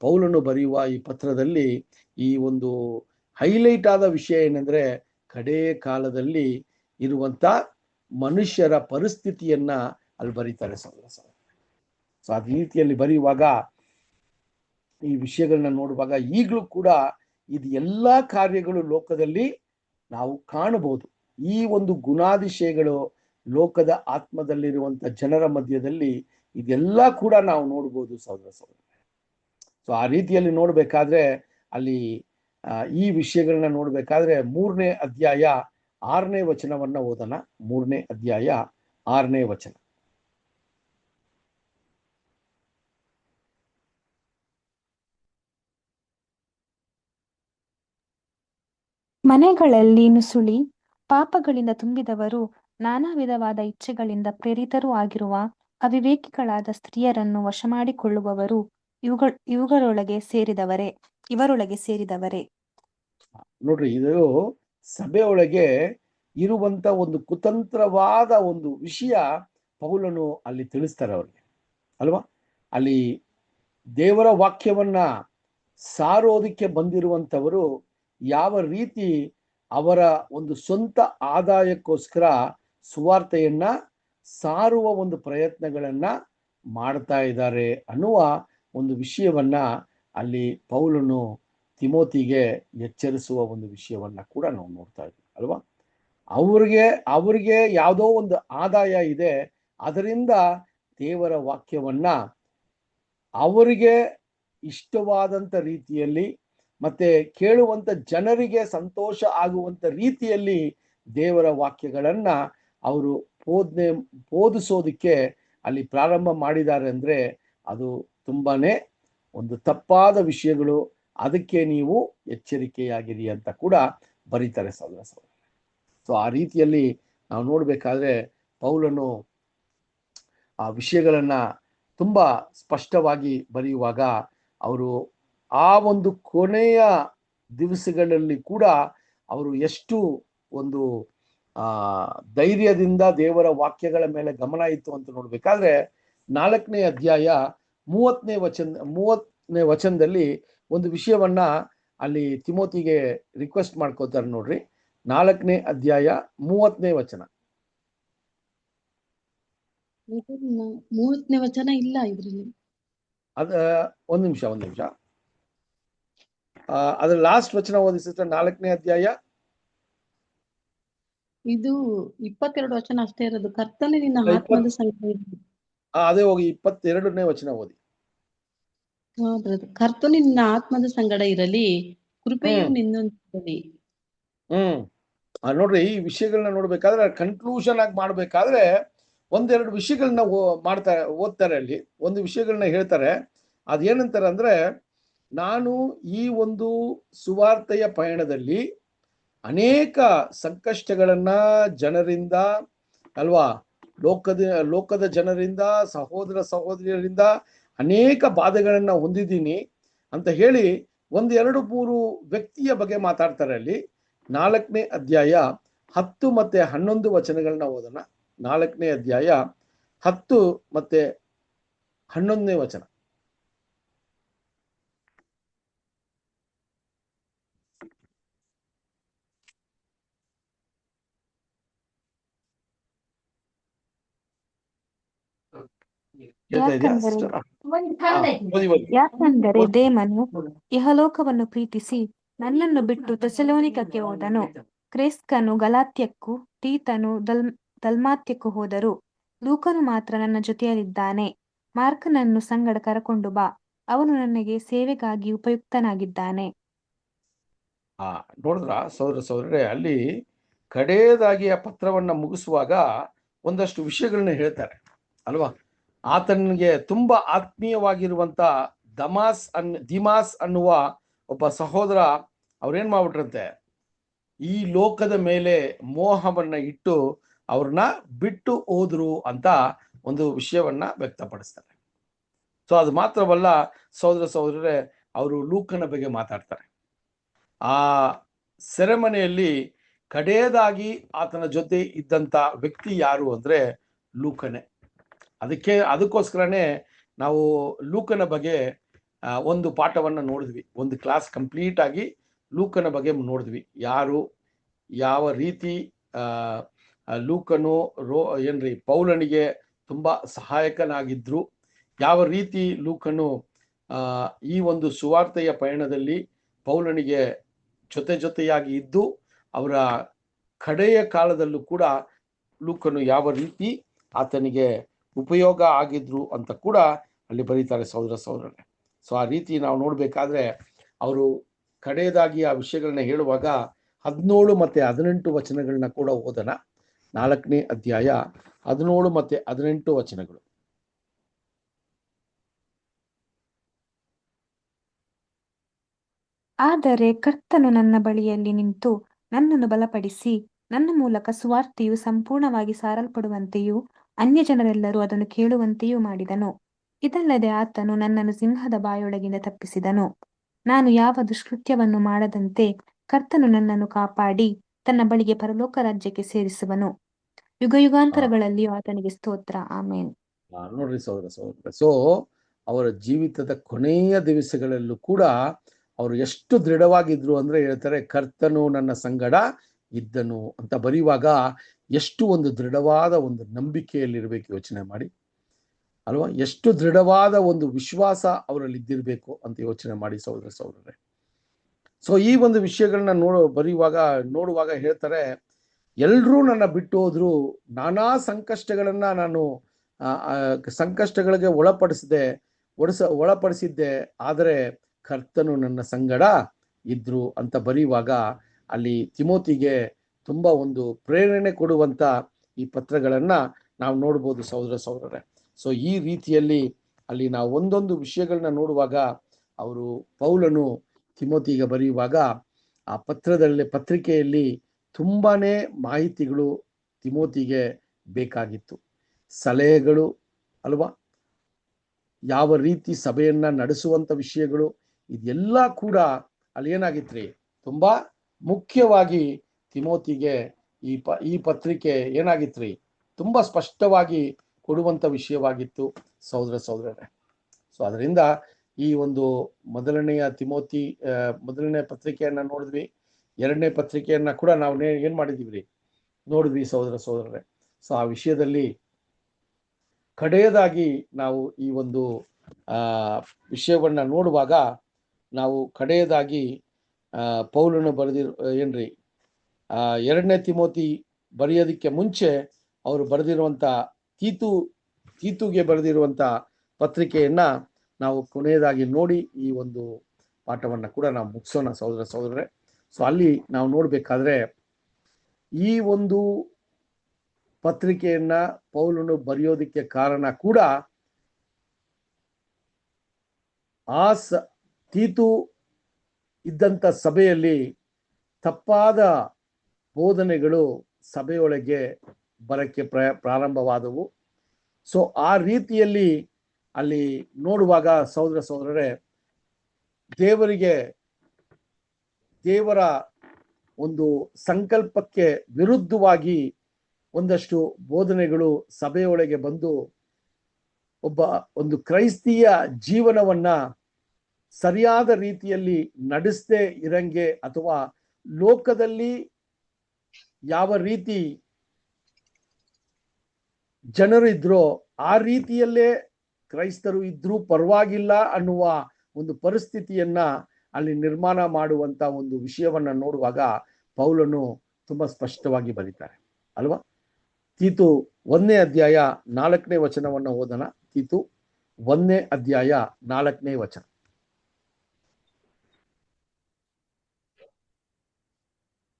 ಪೌಲನು ಬರೆಯುವ ಈ ಪತ್ರದಲ್ಲಿ ಈ ಒಂದು ಹೈಲೈಟ್ ಆದ ವಿಷಯ ಏನಂದ್ರೆ ಕಡೆ ಕಾಲದಲ್ಲಿ ಇರುವಂತ ಮನುಷ್ಯರ ಪರಿಸ್ಥಿತಿಯನ್ನ ಅಲ್ಲಿ ಬರೀತಾರೆ ಸಹೋದರ. ಸೊ ಅದ ರೀತಿಯಲ್ಲಿ ಬರೆಯುವಾಗ ಈ ವಿಷಯಗಳನ್ನ ನೋಡುವಾಗ ಈಗಲೂ ಕೂಡ ಇದು ಎಲ್ಲಾ ಕಾರ್ಯಗಳು ಲೋಕದಲ್ಲಿ ನಾವು ಕಾಣಬಹುದು. ಈ ಒಂದು ಗುಣಾದಿಶಯಗಳು ಲೋಕದ ಆತ್ಮದಲ್ಲಿರುವಂತ ಜನರ ಮಧ್ಯದಲ್ಲಿ ಇದೆಲ್ಲ ಕೂಡ ನಾವು ನೋಡ್ಬೋದು ಸಹೋದರ. ಸೊ ಆ ರೀತಿಯಲ್ಲಿ ನೋಡ್ಬೇಕಾದ್ರೆ ಅಲ್ಲಿ ಈ ವಿಷಯಗಳನ್ನ ನೋಡ್ಬೇಕಾದ್ರೆ 3ನೇ ಅಧ್ಯಾಯ 6ನೇ ವಚನವನ್ನ ಓದೋಣ. 3ನೇ ಅಧ್ಯಾಯ 6ನೇ ವಚನ. ಮನೆಗಳಲ್ಲಿ ನುಸುಳಿ ಪಾಪಗಳಿಂದ ತುಂಬಿದವರು, ನಾನಾ ವಿಧವಾದ ಇಚ್ಛೆಗಳಿಂದ ಪ್ರೇರಿತರೂ ಆಗಿರುವ ಅವಿವೇಕಿಗಳಾದ ಸ್ತ್ರೀಯರನ್ನು ವಶಮಾಡಿಕೊಳ್ಳುವವರು ಇವರೊಳಗೆ ಸೇರಿದವರೇ. ನೋಡ್ರಿ, ಇದು ಸಭೆಯೊಳಗೆ ಇರುವಂತ ಒಂದು ಕುತಂತ್ರವಾದ ಒಂದು ವಿಷಯ ಪೌಲನು ಅಲ್ಲಿ ತಿಳಿಸ್ತಾರೆ ಅವ್ರಿಗೆ ಅಲ್ವಾ. ಅಲ್ಲಿ ದೇವರ ವಾಕ್ಯವನ್ನ ಸಾರೋದಕ್ಕೆ ಬಂದಿರುವಂತವರು ಯಾವ ರೀತಿ ಅವರ ಒಂದು ಸ್ವಂತ ಆದಾಯಕ್ಕೋಸ್ಕರ ಸುವಾರ್ತೆಯನ್ನ ಸಾರುವ ಒಂದು ಪ್ರಯತ್ನಗಳನ್ನ ಮಾಡ್ತಾ ಇದ್ದಾರೆ ಅನ್ನುವ ಒಂದು ವಿಷಯವನ್ನ ಅಲ್ಲಿ ಪೌಲನು ತಿಮೋತಿಗೆ ಎಚ್ಚರಿಸುವ ಒಂದು ವಿಷಯವನ್ನ ಕೂಡ ನಾವು ನೋಡ್ತಾ ಇದ್ದೀವಿ ಅಲ್ವಾ. ಅವ್ರಿಗೆ ಯಾವುದೋ ಒಂದು ಆದಾಯ ಇದೆ, ಅದರಿಂದ ದೇವರ ವಾಕ್ಯವನ್ನ ಅವರಿಗೆ ಇಷ್ಟವಾದಂತ ರೀತಿಯಲ್ಲಿ ಮತ್ತೆ ಕೇಳುವಂತ ಜನರಿಗೆ ಸಂತೋಷ ಆಗುವಂತ ರೀತಿಯಲ್ಲಿ ದೇವರ ವಾಕ್ಯಗಳನ್ನ ಅವರು ಬೋಧಿಸೋದಕ್ಕೆ ಅಲ್ಲಿ ಪ್ರಾರಂಭ ಮಾಡಿದ್ದಾರೆ ಅಂದ್ರೆ ಅದು ತುಂಬಾನೇ ಒಂದು ತಪ್ಪಾದ ವಿಷಯಗಳು. ಅದಕ್ಕೆ ನೀವು ಎಚ್ಚರಿಕೆಯಾಗಿರಿ ಅಂತ ಕೂಡ ಬರೀತಾರೆ ಸಹೋದರ. ಸೊ ಆ ರೀತಿಯಲ್ಲಿ ನಾವು ನೋಡ್ಬೇಕಾದ್ರೆ ಪೌಲನು ಆ ವಿಷಯಗಳನ್ನ ತುಂಬಾ ಸ್ಪಷ್ಟವಾಗಿ ಬರೆಯುವಾಗ ಅವರು ಆ ಒಂದು ಕೊನೆಯ ದಿವಸಗಳಲ್ಲಿ ಕೂಡ ಅವರು ಎಷ್ಟು ಒಂದು ಧೈರ್ಯದಿಂದ ದೇವರ ವಾಕ್ಯಗಳ ಮೇಲೆ ಗಮನ ಇತ್ತು ಅಂತ ನೋಡ್ಬೇಕಾದ್ರೆ 4ನೇ ಅಧ್ಯಾಯ 30ನೇ ವಚನದಲ್ಲಿ ಒಂದು ವಿಷಯವನ್ನ ಅಲ್ಲಿ ತಿಮೋತಿಗೆ ರಿಕ್ವೆಸ್ಟ್ ಮಾಡ್ಕೋತಾರೆ ನೋಡ್ರಿ. 4ನೇ ಅಧ್ಯಾಯ 30ನೇ ವಚನ. 30ನೇ ವಚನ ಇಲ್ಲ ಇದ್ರಲ್ಲಿ. ಒಂದ್ ನಿಮಿಷ ಅದ್ರ ಲಾಸ್ಟ್ ವಚನ ಓದಿ ಸಿಸ್ಟರ್. 4ನೇ ಅಧ್ಯಾಯ ಇದು 22 ವಚನ ಅಷ್ಟೇ ಇರೋದು. ಕರ್ತನೇ ನಿನ್ನ ಆತ್ಮದ ಸಂಗಡ ಅದೇ ಹೋಗಿ 22ನೇ ವಚನ ಓದಿ. ಕರ್ತನೇ ನಿನ್ನ ಆತ್ಮದ ಸಂಗಡ ಇರಲಿ, ಕೃಪೆಯು ನಿನ್ನೊಂದಿರಲಿ. ನೋಡ್ರಿ, ಈ ವಿಷಯಗಳನ್ನ ನೋಡ್ಬೇಕಾದ್ರೆ ಕನ್ಕ್ಲೂಷನ್ ಆಗಿ ಮಾಡ್ಬೇಕಾದ್ರೆ ಒಂದೆರಡು ವಿಷಯಗಳನ್ನ ಓದ್ತಾರೆ ಅಲ್ಲಿ. ಒಂದು ವಿಷಯಗಳನ್ನ ಹೇಳ್ತಾರೆ. ಅದೇನಂತಾರೆ ಅಂದ್ರೆ, ನಾನು ಈ ಒಂದು ಸುವಾರ್ತೆಯ ಪಯಣದಲ್ಲಿ ಅನೇಕ ಸಂಕಷ್ಟಗಳನ್ನ ಜನರಿಂದ ಅಲ್ವಾ? ಲೋಕದ ಜನರಿಂದ, ಸಹೋದರ ಸಹೋದರಿಯರಿಂದ ಅನೇಕ ಬಾಧೆಗಳನ್ನ ಹೊಂದಿದ್ದೀನಿ ಅಂತ ಹೇಳಿ 1, 2, 3 ವ್ಯಕ್ತಿಯ ಬಗ್ಗೆ ಮಾತಾಡ್ತಾರೆ. ಅಲ್ಲಿ 4ನೇ ಅಧ್ಯಾಯ 10 ಮತ್ತೆ 11 ವಚನಗಳನ್ನ ಓದೋಣ. 4ನೇ ಅಧ್ಯಾಯ 10 ಮತ್ತೆ 11ನೇ ವಚನ. ಹೇಳ್ತಾ ಇದೆಯಾ ಸಿಸ್ಟರ್? ಯಾಕಂದರೆ ದೇಮನು ಇಹಲೋಕವನ್ನು ಪ್ರೀತಿಸಿ ನನ್ನನ್ನು ಬಿಟ್ಟು ಥೆಸಲೋನಿಕಕ್ಕೆ ಹೋದನು. ಕ್ರೆಸ್ಕನು ಗಲಾತ್ಯಕ್ಕೂ, ತೀತನು ದಲ್ಮಾತ್ಯಕ್ಕೂ ಹೋದರು. ಲೂಕನು ಮಾತ್ರ ನನ್ನ ಜೊತೆಯಲ್ಲಿದ್ದಾನೆ. ಮಾರ್ಕನನ್ನು ಸಂಗಡ ಕರಕೊಂಡು ಬಾ, ಅವನು ನನಗೆ ಸೇವೆಗಾಗಿ ಉಪಯುಕ್ತನಾಗಿದ್ದಾನೆ. ನೋಡಿದ್ರ ಸಹೋದರರೇ, ಅಲ್ಲಿ ಕಡೆಯದಾಗಿ ಆ ಪತ್ರವನ್ನ ಮುಗಿಸುವಾಗ ಒಂದಷ್ಟು ವಿಷಯಗಳನ್ನ ಹೇಳ್ತಾರೆ ಅಲ್ವಾ? ಆತನಿಗೆ ತುಂಬಾ ಆತ್ಮೀಯವಾಗಿರುವಂತ ದಿಮಾಸ್ ಅನ್ನುವ ಒಬ್ಬ ಸಹೋದರ ಅವ್ರೇನ್ ಮಾಡ್ಬಿಟ್ರಂತೆ, ಈ ಲೋಕದ ಮೇಲೆ ಮೋಹವನ್ನ ಇಟ್ಟು ಅವ್ರನ್ನ ಬಿಟ್ಟು ಹೋದ್ರು ಅಂತ ಒಂದು ವಿಷಯವನ್ನ ವ್ಯಕ್ತಪಡಿಸ್ತಾರೆ. ಸೊ ಅದು ಮಾತ್ರವಲ್ಲ ಸಹೋದರರೇ, ಅವರು ಲೂಕನ ಬಗ್ಗೆ ಮಾತಾಡ್ತಾರೆ. ಆ ಸೆರೆಮನೆಯಲ್ಲಿ ಕಡೆಯದಾಗಿ ಆತನ ಜೊತೆ ಇದ್ದಂತ ವ್ಯಕ್ತಿ ಯಾರು ಅಂದ್ರೆ ಲೂಕನೇ. ಅದಕ್ಕೋಸ್ಕರನೇ ನಾವು ಲೂಕನ ಬಗ್ಗೆ ಒಂದು ಪಾಠವನ್ನ ನೋಡಿದ್ವಿ, ಒಂದು ಕ್ಲಾಸ್ ಕಂಪ್ಲೀಟ್ ಆಗಿ ಲೂಕನ ಬಗ್ಗೆ ನೋಡಿದ್ವಿ. ಯಾರು, ಯಾವ ರೀತಿ ಲೂಕನು ಪೌಲನಿಗೆ ತುಂಬಾ ಸಹಾಯಕನಾಗಿದ್ರು, ಯಾವ ರೀತಿ ಲೂಕನು ಈ ಒಂದು ಸುವಾರ್ತೆಯ ಪಯಣದಲ್ಲಿ ಪೌಲನಿಗೆ ಜೊತೆಯಾಗಿ ಇದ್ದು ಅವರ ಕಡೆಯ ಕಾಲದಲ್ಲೂ ಕೂಡ ಲೂಕನು ಯಾವ ರೀತಿ ಆತನಿಗೆ ಉಪಯೋಗ ಆಗಿದ್ರು ಅಂತ ಕೂಡ ಅಲ್ಲಿ ಬರೀತಾರೆ ಸಹೋದರರೇ. ಸೊ ಆ ರೀತಿ ನಾವು ನೋಡ್ಬೇಕಾದ್ರೆ ಅವರು ಕಡೆಯದಾಗಿ ಆ ವಿಷಯಗಳನ್ನ ಹೇಳುವಾಗ 17 ಮತ್ತೆ 18 ವಚನಗಳನ್ನ ಕೂಡ ಓದೋಣ. 4ನೇ ಅಧ್ಯಾಯ 17 ಮತ್ತೆ 18 ವಚನಗಳು. ಆದರೆ ಕರ್ತನು ನನ್ನ ಬಳಿಯಲ್ಲಿ ನಿಂತು ನನ್ನನ್ನು ಬಲಪಡಿಸಿ, ನನ್ನ ಮೂಲಕ ಸುವಾರ್ತೆಯು ಸಂಪೂರ್ಣವಾಗಿ ಸಾರಲ್ಪಡುವಂತೆಯೂ ಅನ್ಯಜನರೆಲ್ಲರೂ ಅದನ್ನು ಕೇಳುವಂತೆಯೂ ಮಾಡಿದನು. ಇದಲ್ಲದೆ ಆತನು ನನ್ನನ್ನು ಸಿಂಹದ ಬಾಯೊಳಗಿಂದ ತಪ್ಪಿಸಿದನು. ನಾನು ಯಾವ ದುಷ್ಕೃತ್ಯವನ್ನು ಮಾಡದಂತೆ ಕರ್ತನು ನನ್ನನ್ನು ಕಾಪಾಡಿ ತನ್ನ ಬಳಿಗೆ ಪರಲೋಕ ರಾಜ್ಯಕ್ಕೆ ಸೇರಿಸುವನು. ಯುಗಯುಗಾಂತರಗಳಲ್ಲಿಯೂ ಆತನಿಗೆ ಸ್ತೋತ್ರ. ಆಮೇನ್. ನೋಡ್ರಿ ಸಹೋದರ, ಸೊ ಅವರ ಜೀವಿತದ ಕೊನೆಯ ದಿವಸಗಳಲ್ಲೂ ಕೂಡ ಅವರು ಎಷ್ಟು ದೃಢವಾಗಿದ್ರು ಅಂದ್ರೆ ಹೇಳ್ತಾರೆ, ಕರ್ತನು ನನ್ನ ಸಂಗಡ ಇದ್ದನು ಅಂತ ಬರೆಯುವಾಗ ಎಷ್ಟು ಒಂದು ದೃಢವಾದ ಒಂದು ನಂಬಿಕೆಯಲ್ಲಿರ್ಬೇಕು ಯೋಚನೆ ಮಾಡಿ ಅಲ್ವಾ? ಎಷ್ಟು ದೃಢವಾದ ಒಂದು ವಿಶ್ವಾಸ ಅವರಲ್ಲಿ ಇದ್ದಿರ್ಬೇಕು ಅಂತ ಯೋಚನೆ ಮಾಡಿ ಸಹೋದರರೇ. ಸೊ ಈ ಒಂದು ವಿಷಯಗಳನ್ನ ನೋಡುವಾಗ ಹೇಳ್ತಾರೆ, ಎಲ್ರೂ ನನ್ನ ಬಿಟ್ಟು ಹೋದ್ರು, ನಾನಾ ಸಂಕಷ್ಟಗಳನ್ನ ನಾನು ಸಂಕಷ್ಟಗಳಿಗೆ ಒಳಪಡಿಸಿದ್ದೆ, ಆದರೆ ಕರ್ತನು ನನ್ನ ಸಂಗಡ ಇದ್ರು ಅಂತ ಬರೆಯುವಾಗ ಅಲ್ಲಿ ತಿಮೋತಿಗೆ ತುಂಬಾ ಒಂದು ಪ್ರೇರಣೆ ಕೊಡುವಂತ ಈ ಪತ್ರಗಳನ್ನ ನಾವು ನೋಡ್ಬೋದು ಸಹೋದರರೇ. ಸೊ ಈ ರೀತಿಯಲ್ಲಿ ಅಲ್ಲಿ ನಾವು ಒಂದೊಂದು ವಿಷಯಗಳನ್ನ ನೋಡುವಾಗ ಅವರು ಪೌಲನು ತಿಮೋತಿಗೆ ಬರೆಯುವಾಗ ಆ ಪತ್ರಿಕೆಯಲ್ಲಿ ತುಂಬಾನೇ ಮಾಹಿತಿಗಳು ತಿಮೋತಿಗೆ ಬೇಕಾಗಿತ್ತು, ಸಲಹೆಗಳು ಅಲ್ವಾ, ಯಾವ ರೀತಿ ಸಭೆಯನ್ನ ನಡೆಸುವಂತ ವಿಷಯಗಳು, ಇದೆಲ್ಲ ಕೂಡ ಅಲ್ಲಿ ಏನಾಗಿತ್ರಿ, ತುಂಬಾ ಮುಖ್ಯವಾಗಿ ತಿಮೋತಿಗೆ ಈ ಪತ್ರಿಕೆ ಏನಾಗಿತ್ರಿ, ತುಂಬಾ ಸ್ಪಷ್ಟವಾಗಿ ಕೊಡುವಂತ ವಿಷಯವಾಗಿತ್ತು ಸಹೋದರರೇ. ಸೊ ಅದರಿಂದ ಈ ಒಂದು ಮೊದಲನೇ ಪತ್ರಿಕೆಯನ್ನ ನೋಡಿದ್ವಿ, 2ನೇ ಪತ್ರಿಕೆಯನ್ನ ಕೂಡ ನಾವು ಏನ್ ಮಾಡಿದೀವ್ರಿ, ನೋಡಿದ್ವಿ ಸಹೋದರರೇ. ಸೊ ಆ ವಿಷಯದಲ್ಲಿ ಕಡೆಯದಾಗಿ ನಾವು ಈ ಒಂದು ವಿಷಯವನ್ನ ನೋಡುವಾಗ ನಾವು ಕಡೆಯದಾಗಿ ಪೌಲನು ಏನ್ರಿ 2ನೇ ತಿಮೋತಿ ಬರೆಯೋದಕ್ಕೆ ಮುಂಚೆ ಅವರು ಬರೆದಿರುವಂತ ತೀತುಗೆ ಬರೆದಿರುವಂತ ಪತ್ರಿಕೆಯನ್ನ ನಾವು ಕೊನೆಯದಾಗಿ ನೋಡಿ ಈ ಒಂದು ಪಾಠವನ್ನ ಕೂಡ ನಾವು ಮುಗಿಸೋಣ ಸಹೋದರರೇ. ಸೊ ಅಲ್ಲಿ ನಾವು ನೋಡ್ಬೇಕಾದ್ರೆ ಈ ಒಂದು ಪತ್ರಿಕೆಯನ್ನ ಪೌಲನು ಬರೆಯೋದಕ್ಕೆ ಕಾರಣ ಕೂಡ ತೀತು ಇದ್ದಂತ ಸಭೆಯಲ್ಲಿ ತಪ್ಪಾದ ಬೋಧನೆಗಳು ಸಭೆಯೊಳಗೆ ಬರಕ್ಕೆ ಪ್ರಾರಂಭವಾದವು. ಸೊ ಆ ರೀತಿಯಲ್ಲಿ ಅಲ್ಲಿ ನೋಡುವಾಗ ಸಹೋದರರೇ, ದೇವರ ಒಂದು ಸಂಕಲ್ಪಕ್ಕೆ ವಿರುದ್ಧವಾಗಿ ಒಂದಷ್ಟು ಬೋಧನೆಗಳು ಸಭೆಯೊಳಗೆ ಬಂದು ಒಂದು ಕ್ರೈಸ್ತಿಯ ಜೀವನವನ್ನ ಸರಿಯಾದ ರೀತಿಯಲ್ಲಿ ನಡೆಸದೆ ಇರಂಗೆ, ಅಥವಾ ಲೋಕದಲ್ಲಿ ಯಾವ ರೀತಿ ಜನರು ಇದ್ರೋ ಆ ರೀತಿಯಲ್ಲೇ ಕ್ರೈಸ್ತರು ಇದ್ರೂ ಪರವಾಗಿಲ್ಲ ಅನ್ನುವ ಒಂದು ಪರಿಸ್ಥಿತಿಯನ್ನ ಅಲ್ಲಿ ನಿರ್ಮಾಣ ಮಾಡುವಂತ ಒಂದು ವಿಷಯವನ್ನ ನೋಡುವಾಗ ಪೌಲನು ತುಂಬಾ ಸ್ಪಷ್ಟವಾಗಿ ಬರೀತಾರೆ ಅಲ್ವಾ. ತೀತು 1ನೇ ಅಧ್ಯಾಯ 4ನೇ ವಚನವನ್ನು ಓದೋಣ. ತೀತು 1ನೇ ಅಧ್ಯಾಯ 4ನೇ ವಚನ.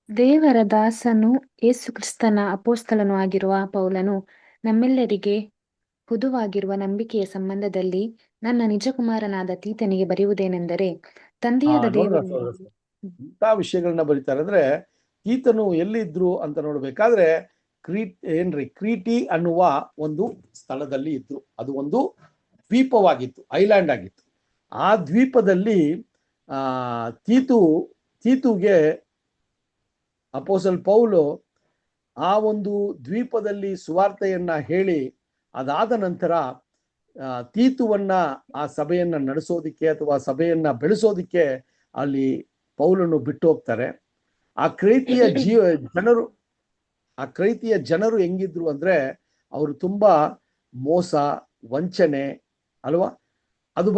ದೇವರ ದಾಸನು ಯೇಸು ಕ್ರಿಸ್ತನ ಅಪೋಸ್ತಲನೂ ಆಗಿರುವ ಪೌಲನು ನಮ್ಮೆಲ್ಲರಿಗೆ ಹುದುವಾಗಿರುವ ನಂಬಿಕೆಯ ಸಂಬಂಧದಲ್ಲಿ ನನ್ನ ನಿಜ ಕುಮಾರನಾದ ತೀತನಿಗೆ ಬರೆಯುವುದೇನೆಂದರೆ, ತಂದೆಯಾದ ದೇವರು ಇಂಥ ವಿಷಯಗಳನ್ನ ಬರೀತಾರೆ. ಅಂದ್ರೆ ತೀತನು ಎಲ್ಲಿದ್ರು ಅಂತ ನೋಡ್ಬೇಕಾದ್ರೆ ಕ್ರೀಟಿ ಅನ್ನುವ ಒಂದು ಸ್ಥಳದಲ್ಲಿ ಇದ್ರು. ಅದು ಒಂದು ದ್ವೀಪವಾಗಿತ್ತು, ಐಲ್ಯಾಂಡ್ ಆಗಿತ್ತು. ಆ ದ್ವೀಪದಲ್ಲಿ ತೀತುಗೆ ಅಪೋಸ್ತಲ ಪೌಲು ಆ ಒಂದು ದ್ವೀಪದಲ್ಲಿ ಸುವಾರ್ತೆಯನ್ನ ಹೇಳಿ, ಅದಾದ ನಂತರ ತೀತುವನ್ನ ಆ ಸಭೆಯನ್ನ ನಡೆಸೋದಿಕ್ಕೆ ಅಥವಾ ಸಭೆಯನ್ನ ಬೆಳೆಸೋದಿಕ್ಕೆ ಅಲ್ಲಿ ಪೌಲನು ಬಿಟ್ಟು ಹೋಗ್ತಾರೆ. ಆ ಕ್ರೈತಿಯ ಜನರು ಹೆಂಗಿದ್ರು ಅಂದ್ರೆ, ಅವರು ತುಂಬಾ ಮೋಸ, ವಂಚನೆ ಅಲ್ವಾ. ಅದು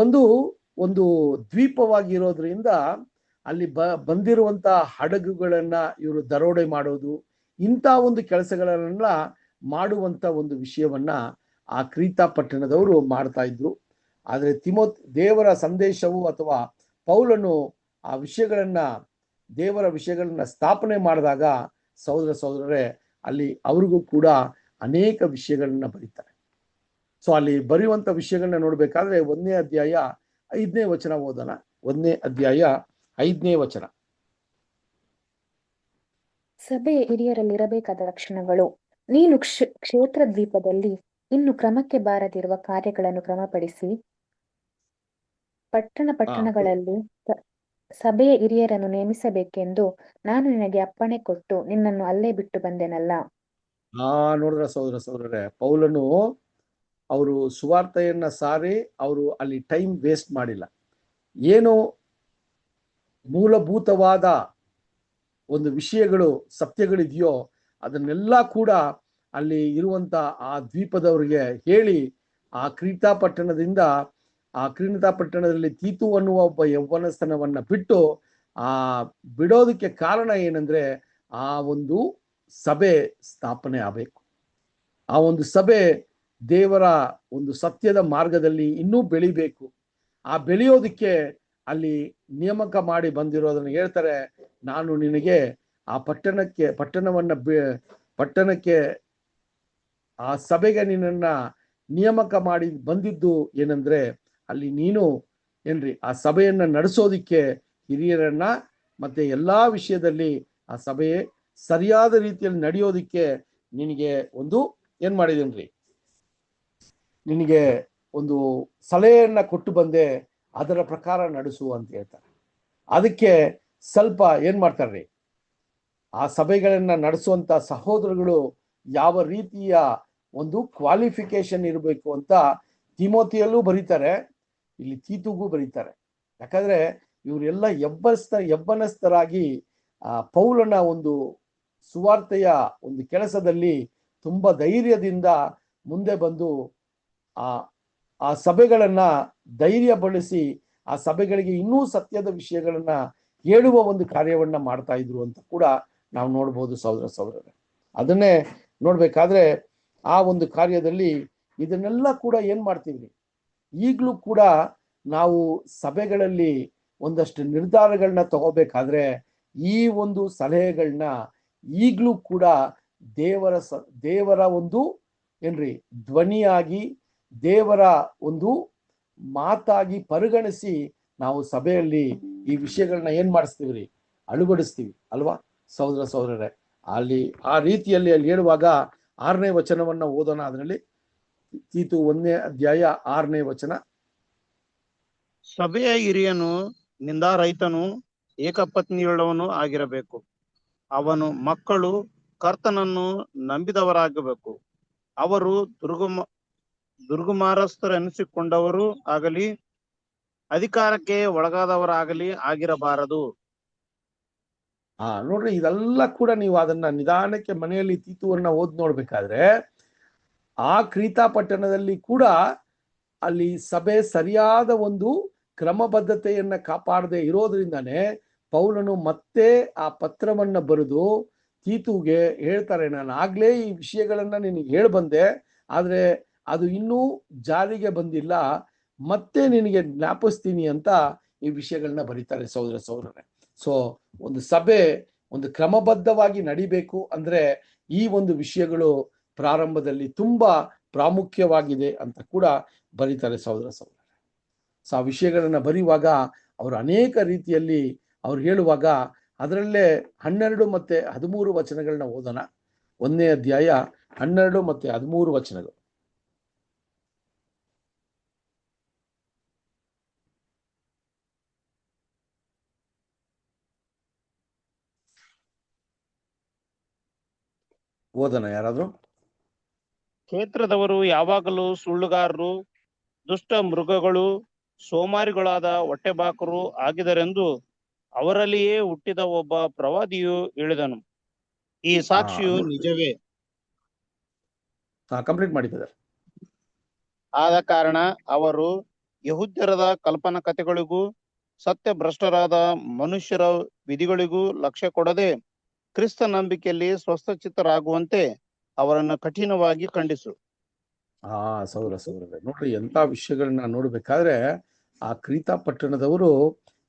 ಒಂದು ದ್ವೀಪವಾಗಿರೋದ್ರಿಂದ ಅಲ್ಲಿ ಬಂದಿರುವಂತ ಹಡಗುಗಳನ್ನ ಇವರು ದರೋಡೆ ಮಾಡೋದು, ಇಂಥ ಒಂದು ಕೆಲಸಗಳನ್ನೆಲ್ಲ ಮಾಡುವಂತ ಒಂದು ವಿಷಯವನ್ನ ಆ ಕ್ರೀತಾ ಪಟ್ಟಣದವರು ಮಾಡ್ತಾ ಇದ್ರು. ಆದ್ರೆ ದೇವರ ಸಂದೇಶವು ಅಥವಾ ಪೌಲನು ಆ ದೇವರ ವಿಷಯಗಳನ್ನ ಸ್ಥಾಪನೆ ಮಾಡಿದಾಗ ಸಹೋದರರೇ, ಅಲ್ಲಿ ಅವ್ರಿಗೂ ಕೂಡ ಅನೇಕ ವಿಷಯಗಳನ್ನ ಬರೀತಾರೆ. ಸೊ ಅಲ್ಲಿ ಬರೆಯುವಂತ ವಿಷಯಗಳನ್ನ ನೋಡ್ಬೇಕಾದ್ರೆ 1ನೇ ಅಧ್ಯಾಯ 5ನೇ ವಚನ ಓದೋಣ. 1ನೇ ಅಧ್ಯಾಯ 5ನೇ ವಚನ. ಸಭೆಯ ಹಿರಿಯರಲ್ಲಿರಬೇಕಾದ ಲಕ್ಷಣಗಳು. ನೀನು ಕ್ಷೇತ್ರ ದ್ವೀಪದಲ್ಲಿ ಇನ್ನು ಕ್ರಮಕ್ಕೆ ಬಾರದಿರುವ ಕಾರ್ಯಗಳನ್ನು ಕ್ರಮಪಡಿಸಿ ಪಟ್ಟಣಗಳಲ್ಲಿ ಸಭೆಯ ಹಿರಿಯರನ್ನು ನೇಮಿಸಬೇಕೆಂದು ನಾನು ನಿನಗೆ ಅಪ್ಪಣೆ ಕೊಟ್ಟು ನಿನ್ನನ್ನು ಅಲ್ಲೇ ಬಿಟ್ಟು ಬಂದೆನಲ್ಲ. ನೋಡಿದ್ರ ಸಹೋದರರೇ, ಪೌಲನು ಅವರು ಸುವಾರ್ತೆಯನ್ನ ಸಾರಿ ಅವರು ಅಲ್ಲಿ ಟೈಮ್ ವೇಸ್ಟ್ ಮಾಡಿಲ್ಲ. ಏನು ಮೂಲಭೂತವಾದ ಒಂದು ವಿಷಯಗಳು, ಸತ್ಯಗಳಿದೆಯೋ ಅದನ್ನೆಲ್ಲ ಕೂಡ ಅಲ್ಲಿ ಇರುವಂತ ಆ ದ್ವೀಪದವರಿಗೆ ಹೇಳಿ, ಆ ಕ್ರೀತಾ ಪಟ್ಟಣದಲ್ಲಿ ತೀತು ಅನ್ನುವ ಒಬ್ಬ ಯೌವನಸ್ಥನವನ್ನ ಬಿಡೋದಕ್ಕೆ ಕಾರಣ ಏನಂದ್ರೆ, ಆ ಒಂದು ಸಭೆ ಸ್ಥಾಪನೆ ಆಗಬೇಕು. ಆ ಒಂದು ಸಭೆ ದೇವರ ಒಂದು ಸತ್ಯದ ಮಾರ್ಗದಲ್ಲಿ ಇನ್ನೂ ಬೆಳಿಬೇಕು. ಆ ಬೆಳೆಯೋದಕ್ಕೆ ಅಲ್ಲಿ ನೇಮಕ ಮಾಡಿ ಬಂದಿರೋದನ್ನ ಹೇಳ್ತಾರೆ. ನಾನು ನಿನಗೆ ಆ ಪಟ್ಟಣಕ್ಕೆ ಆ ಸಭೆಗೆ ನಿನ್ನನ್ನ ನೇಮಕ ಮಾಡಿ ಬಂದಿದ್ದು ಏನಂದ್ರೆ, ಅಲ್ಲಿ ನೀನು ಆ ಸಭೆಯನ್ನ ನಡೆಸೋದಿಕ್ಕೆ ಹಿರಿಯರನ್ನ ಮತ್ತೆ ಎಲ್ಲಾ ವಿಷಯದಲ್ಲಿ ಆ ಸಭೆ ಸರಿಯಾದ ರೀತಿಯಲ್ಲಿ ನಡೆಯೋದಿಕ್ಕೆ ನಿನಗೆ ಏನ್ ಮಾಡಿದೇನ್ರಿ, ನಿನಗೆ ಒಂದು ಸಲಹೆಯನ್ನ ಕೊಟ್ಟು ಬಂದೆ, ಅದರ ಪ್ರಕಾರ ನಡೆಸು ಅಂತ ಹೇಳ್ತಾರೆ. ಅದಕ್ಕೆ ಸ್ವಲ್ಪ ಏನ್ ಮಾಡ್ತಾರ್ರಿ, ಆ ಸಭೆಗಳನ್ನ ನಡೆಸುವಂತ ಸಹೋದರಗಳು ಯಾವ ರೀತಿಯ ಒಂದು ಕ್ವಾಲಿಫಿಕೇಶನ್ ಇರಬೇಕು ಅಂತ ತಿಮೋತಿಯಲ್ಲೂ ಬರೀತಾರೆ, ಇಲ್ಲಿ ತೀತುಗೂ ಬರೀತಾರೆ. ಯಾಕಂದ್ರೆ ಇವರೆಲ್ಲ ಯಬ್ಬನಸ್ಥರಾಗಿ ಪೌಲನ ಒಂದು ಸುವಾರ್ತೆಯ ಒಂದು ಕೆಲಸದಲ್ಲಿ ತುಂಬಾ ಧೈರ್ಯದಿಂದ ಮುಂದೆ ಬಂದು ಆ ಸಭೆಗಳನ್ನ ಧೈರ್ಯ ಬಳಸಿ ಆ ಸಭೆಗಳಿಗೆ ಇನ್ನೂ ಸತ್ಯದ ವಿಷಯಗಳನ್ನ ಹೇಳುವ ಒಂದು ಕಾರ್ಯವನ್ನ ಮಾಡ್ತಾ ಇದ್ರು ಅಂತ ಕೂಡ ನಾವು ನೋಡ್ಬೋದು ಸಹೋದರರೇ. ಅದನ್ನೇ ನೋಡ್ಬೇಕಾದ್ರೆ ಆ ಒಂದು ಕಾರ್ಯದಲ್ಲಿ ಇದನ್ನೆಲ್ಲ ಕೂಡ ಏನ್ ಮಾಡ್ತೀವಿ, ಈಗಲೂ ಕೂಡ ನಾವು ಸಭೆಗಳಲ್ಲಿ ಒಂದಷ್ಟು ನಿರ್ಧಾರಗಳನ್ನ ತಗೋಬೇಕಾದ್ರೆ ಈ ಒಂದು ಸಲಹೆಗಳನ್ನ ಈಗಲೂ ಕೂಡ ದೇವರ ಒಂದು ಧ್ವನಿಯಾಗಿ, ದೇವರ ಒಂದು ಮಾತಾಗಿ ಪರಿಗಣಿಸಿ ನಾವು ಸಭೆಯಲ್ಲಿ ಈ ವಿಷಯಗಳನ್ನ ಏನ್ ಮಾಡಿಸ್ತೀವ್ರಿ, ಅಳುಗಡಿಸ್ತೀವಿ ಅಲ್ವಾ ಸಹೋದರರೇ. ಅಲ್ಲಿ ಆ ರೀತಿಯಲ್ಲಿ ಹೇಳುವಾಗ 6ನೇ ವಚನವನ್ನ ಓದೋಣ. ಅದರಲ್ಲಿ ತೀತು 1ನೇ ಅಧ್ಯಾಯ 6ನೇ ವಚನ. ಸಭೆಯ ಹಿರಿಯನು ನಿಂದಾರಹಿತನು ಏಕಪತ್ನಿಯುಳ್ಳವನು ಆಗಿರಬೇಕು. ಅವನು ಮಕ್ಕಳು ಕರ್ತನನ್ನು ನಂಬಿದವರಾಗಬೇಕು. ಅವರು ದುರ್ಗುಮಾರಸ್ಥರೆನಿಸಿಕೊಂಡವರು ಆಗಲಿ ಅಧಿಕಾರಕ್ಕೆ ಒಳಗಾದವರಾಗಲಿ ಆಗಿರಬಾರದು. ನೋಡ್ರಿ, ಇದೆಲ್ಲ ಕೂಡ ನೀವು ಅದನ್ನ ನಿಧಾನಕ್ಕೆ ಮನೆಯಲ್ಲಿ ತೀತುವನ್ನ ಓದ್ ನೋಡ್ಬೇಕಾದ್ರೆ ಆ ಕ್ರೀತಾ ಪಟ್ಟಣದಲ್ಲಿ ಕೂಡ ಅಲ್ಲಿ ಸಭೆ ಸರಿಯಾದ ಒಂದು ಕ್ರಮಬದ್ಧತೆಯನ್ನ ಕಾಪಾಡದೆ ಇರೋದ್ರಿಂದಾನೆ ಪೌಲನು ಮತ್ತೆ ಆ ಪತ್ರವನ್ನ ಬರೆದು ತೀತುಗೆ ಹೇಳ್ತಾರೆ, ನಾನು ಆಗ್ಲೇ ಈ ವಿಷಯಗಳನ್ನ ನಿನಗೆ ಹೇಳಿ ಬಂದೆ, ಆದ್ರೆ ಅದು ಇನ್ನೂ ಜಾರಿಗೆ ಬಂದಿಲ್ಲ, ಮತ್ತೆ ನಿನಗೆ ಜ್ಞಾಪಿಸ್ತೀನಿ ಅಂತ ಈ ವಿಷಯಗಳನ್ನ ಬರೀತಾರೆ ಸಹೋದರರೇ. ಸೊ ಒಂದು ಸಭೆ ಒಂದು ಕ್ರಮಬದ್ಧವಾಗಿ ನಡಿಬೇಕು ಅಂದ್ರೆ ಈ ಒಂದು ವಿಷಯಗಳು ಪ್ರಾರಂಭದಲ್ಲಿ ತುಂಬಾ ಪ್ರಾಮುಖ್ಯವಾಗಿದೆ ಅಂತ ಕೂಡ ಬರೀತಾರೆ ಸಹೋದರರೇ. ಸೊ ಆ ವಿಷಯಗಳನ್ನ ಬರೆಯುವಾಗ ಅವರು ಅನೇಕ ರೀತಿಯಲ್ಲಿ ಅವ್ರು ಹೇಳುವಾಗ ಅದರಲ್ಲೇ 12 ಮತ್ತೆ 13 ವಚನಗಳನ್ನ ಓದೋಣ. 1ನೇ ಅಧ್ಯಾಯ 12 ಮತ್ತೆ 13 ವಚನಗಳು. ಓದೋಣ ಯಾರಾದ್ರೂ? ಕ್ಷೇತ್ರದವರು ಯಾವಾಗಲೂ ಸುಳ್ಳುಗಾರರು, ದುಷ್ಟ ಮೃಗಗಳು, ಸೋಮಾರಿಗಳಾದ ಹೊಟ್ಟೆಬಾಕರು ಆಗಿದರೆಂದು ಅವರಲ್ಲಿಯೇ ಹುಟ್ಟಿದ ಒಬ್ಬ ಪ್ರವಾದಿಯು ಹೇಳಿದನು. ಈ ಸಾಕ್ಷಿಯು ನಿಜವೇ. ಕಂಪ್ಲೀಟ್ ಮಾಡಿದ್ದಾರೆ. ಆದ ಕಾರಣ ಅವರು ಯಹೂದ್ಯರದ ಕಲ್ಪನಾ ಕಥೆಗಳಿಗೂ ಸತ್ಯ ಭ್ರಷ್ಟರಾದ ಮನುಷ್ಯರ ವಿಧಿಗಳಿಗೂ ಲಕ್ಷ್ಯ ಕೊಡದೆ ಕ್ರಿಸ್ತ ನಂಬಿಕೆಯಲ್ಲಿ ಸ್ವಸ್ಥಚಿತ್ತರಾಗುವಂತೆ ಅವರನ್ನು ಕಠಿಣವಾಗಿ ಖಂಡಿಸು. ಸಹೋದರರೇ, ನೋಡ್ರಿ, ಎಂತ ವಿಷಯಗಳನ್ನ ನೋಡ್ಬೇಕಾದ್ರೆ ಆ ಕ್ರೀತಾ ಪಟ್ಟಣದವರು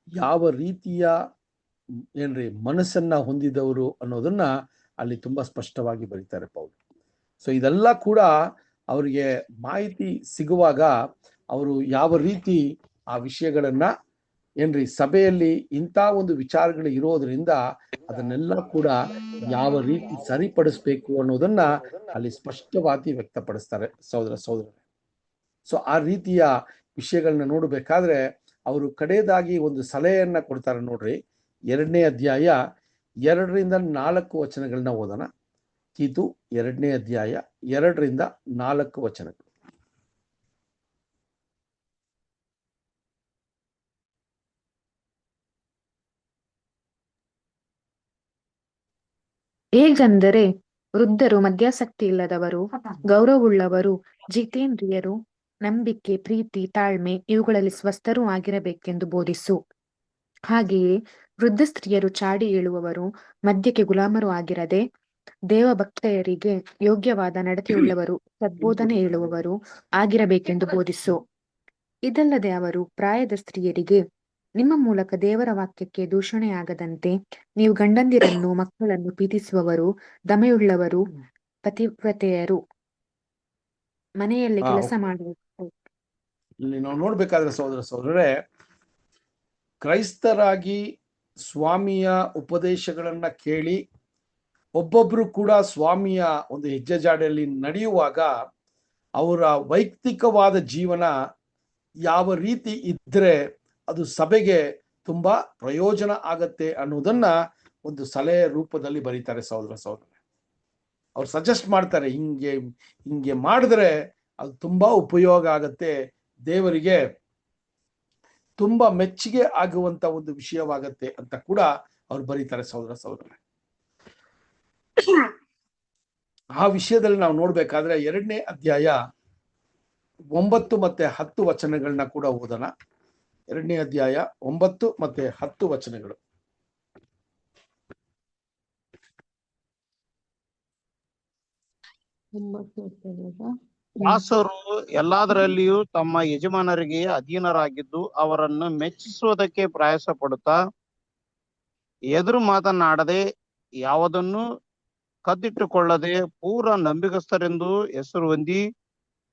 ಯಾವ ರೀತಿಯ ಮನಸ್ಸನ್ನ ಹೊಂದಿದವರು ಅನ್ನೋದನ್ನ ಅಲ್ಲಿ ತುಂಬಾ ಸ್ಪಷ್ಟವಾಗಿ ಬರೀತಾರೆ ಪೌಲ್. ಸೊ ಇದೆಲ್ಲ ಕೂಡ ಅವರಿಗೆ ಮಾಹಿತಿ ಸಿಗುವಾಗ ಅವರು ಯಾವ ರೀತಿ ಆ ವಿಷಯಗಳನ್ನ ಸಭೆಯಲ್ಲಿ ಇಂಥ ಒಂದು ವಿಚಾರಗಳು ಇರೋದ್ರಿಂದ ಅದನ್ನೆಲ್ಲ ಕೂಡ ಯಾವ ರೀತಿ ಸರಿಪಡಿಸ್ಬೇಕು ಅನ್ನೋದನ್ನ ಅಲ್ಲಿ ಸ್ಪಷ್ಟವಾಗಿ ವ್ಯಕ್ತಪಡಿಸ್ತಾರೆ ಸಹೋದರರೇ. ಸೊ ಆ ರೀತಿಯ ವಿಷಯಗಳನ್ನ ನೋಡಬೇಕಾದ್ರೆ ಅವರು ಕಡೆಯದಾಗಿ ಒಂದು ಸಲಹೆಯನ್ನ ಕೊಡ್ತಾರೆ ನೋಡ್ರಿ. 2ನೇ ಅಧ್ಯಾಯ 2ರಿಂದ 4 ವಚನಗಳನ್ನ ಓದೋಣ. ತೀತು 2ನೇ ಅಧ್ಯಾಯ 2ರಿಂದ 4 ವಚನಗಳು. ಹೇಗೆಂದರೆ ವೃದ್ಧರು, ಮದ್ಯಾಸಕ್ತಿ ಇಲ್ಲದವರು, ಗೌರವವುಳ್ಳವರು, ಜಿತೇಂದ್ರಿಯರು, ನಂಬಿಕೆ, ಪ್ರೀತಿ, ತಾಳ್ಮೆ ಇವುಗಳಲ್ಲಿ ಸ್ವಸ್ಥರೂ ಆಗಿರಬೇಕೆಂದು ಬೋಧಿಸು. ಹಾಗೆಯೇ ವೃದ್ಧ ಸ್ತ್ರೀಯರು ಚಾಡಿ ಹೇಳುವವರು, ಮದ್ಯಕ್ಕೆ ಗುಲಾಮರು ಆಗಿರದೆ ದೇವಭಕ್ತೆಯರಿಗೆ ಯೋಗ್ಯವಾದ ನಡತೆಯುಳ್ಳವರು, ಸದ್ಬೋಧನೆ ಹೇಳುವವರು ಆಗಿರಬೇಕೆಂದು ಬೋಧಿಸು. ಇದಲ್ಲದೆ ಅವರು ಪ್ರಾಯದ ಸ್ತ್ರೀಯರಿಗೆ ನಿಮ್ಮ ಮೂಲಕ ದೇವರ ವಾಕ್ಯಕ್ಕೆ ದೂಷಣೆಯಾಗದಂತೆ ನೀವು ಗಂಡಂದಿರನ್ನು ಮಕ್ಕಳನ್ನು ಪ್ರೀತಿಸುವವರು, ದಮೆಯುಳ್ಳವರು, ಪತಿವ್ರತೆಯರು, ಮನೆಯಲ್ಲಿ ಕೆಲಸ ಮಾಡುವ. ಇಲ್ಲಿ ನಾವು ನೋಡ್ಬೇಕಾದ್ರೆ ಸಹೋದರರೇ, ಕ್ರೈಸ್ತರಾಗಿ ಸ್ವಾಮಿಯ ಉಪದೇಶಗಳನ್ನ ಕೇಳಿ ಒಬ್ಬೊಬ್ರು ಕೂಡ ಸ್ವಾಮಿಯ ಒಂದು ಹೆಜ್ಜೆ ಜಾಡೆಯಲ್ಲಿ ನಡೆಯುವಾಗ ಅವರ ವೈಯಕ್ತಿಕವಾದ ಜೀವನ ಯಾವ ರೀತಿ ಇದ್ರೆ ಅದು ಸಭೆಗೆ ತುಂಬಾ ಪ್ರಯೋಜನ ಆಗತ್ತೆ ಅನ್ನೋದನ್ನ ಒಂದು ಸಲಹೆ ರೂಪದಲ್ಲಿ ಬರೀತಾರೆ ಸಹೋದರರೇ. ಅವ್ರು ಸಜೆಸ್ಟ್ ಮಾಡ್ತಾರೆ, ಹಿಂಗೆ ಮಾಡಿದ್ರೆ ಅದು ತುಂಬಾ ಉಪಯೋಗ ಆಗತ್ತೆ, ದೇವರಿಗೆ ತುಂಬಾ ಮೆಚ್ಚುಗೆ ಆಗುವಂತ ಒಂದು ವಿಷಯವಾಗತ್ತೆ ಅಂತ ಕೂಡ ಅವ್ರು ಬರೀತಾರೆ ಸಹೋದರರೇ. ಆ ವಿಷಯದಲ್ಲಿ ನಾವು ನೋಡ್ಬೇಕಾದ್ರೆ 2ನೇ ಅಧ್ಯಾಯ 9 ಮತ್ತೆ 10 ವಚನಗಳನ್ನ ಕೂಡ ಓದೋಣ. 2ನೇ ಅಧ್ಯಾಯ 9 ಮತ್ತೆ 10 ವಚನಗಳು. ದಾಸರು ಎಲ್ಲದರಲ್ಲಿಯೂ ತಮ್ಮ ಯಜಮಾನರಿಗೆ ಅಧೀನರಾಗಿದ್ದು ಅವರನ್ನು ಮೆಚ್ಚಿಸುವುದಕ್ಕೆ ಪ್ರಯಾಸ ಪಡುತ್ತಾ ಎದುರು ಮಾತನಾಡದೆ ಯಾವುದನ್ನು ಕದ್ದಿಟ್ಟುಕೊಳ್ಳದೆ ಪೂರ ನಂಬಿಗಸ್ತರೆಂದು ಹೆಸರು ಹೊಂದಿ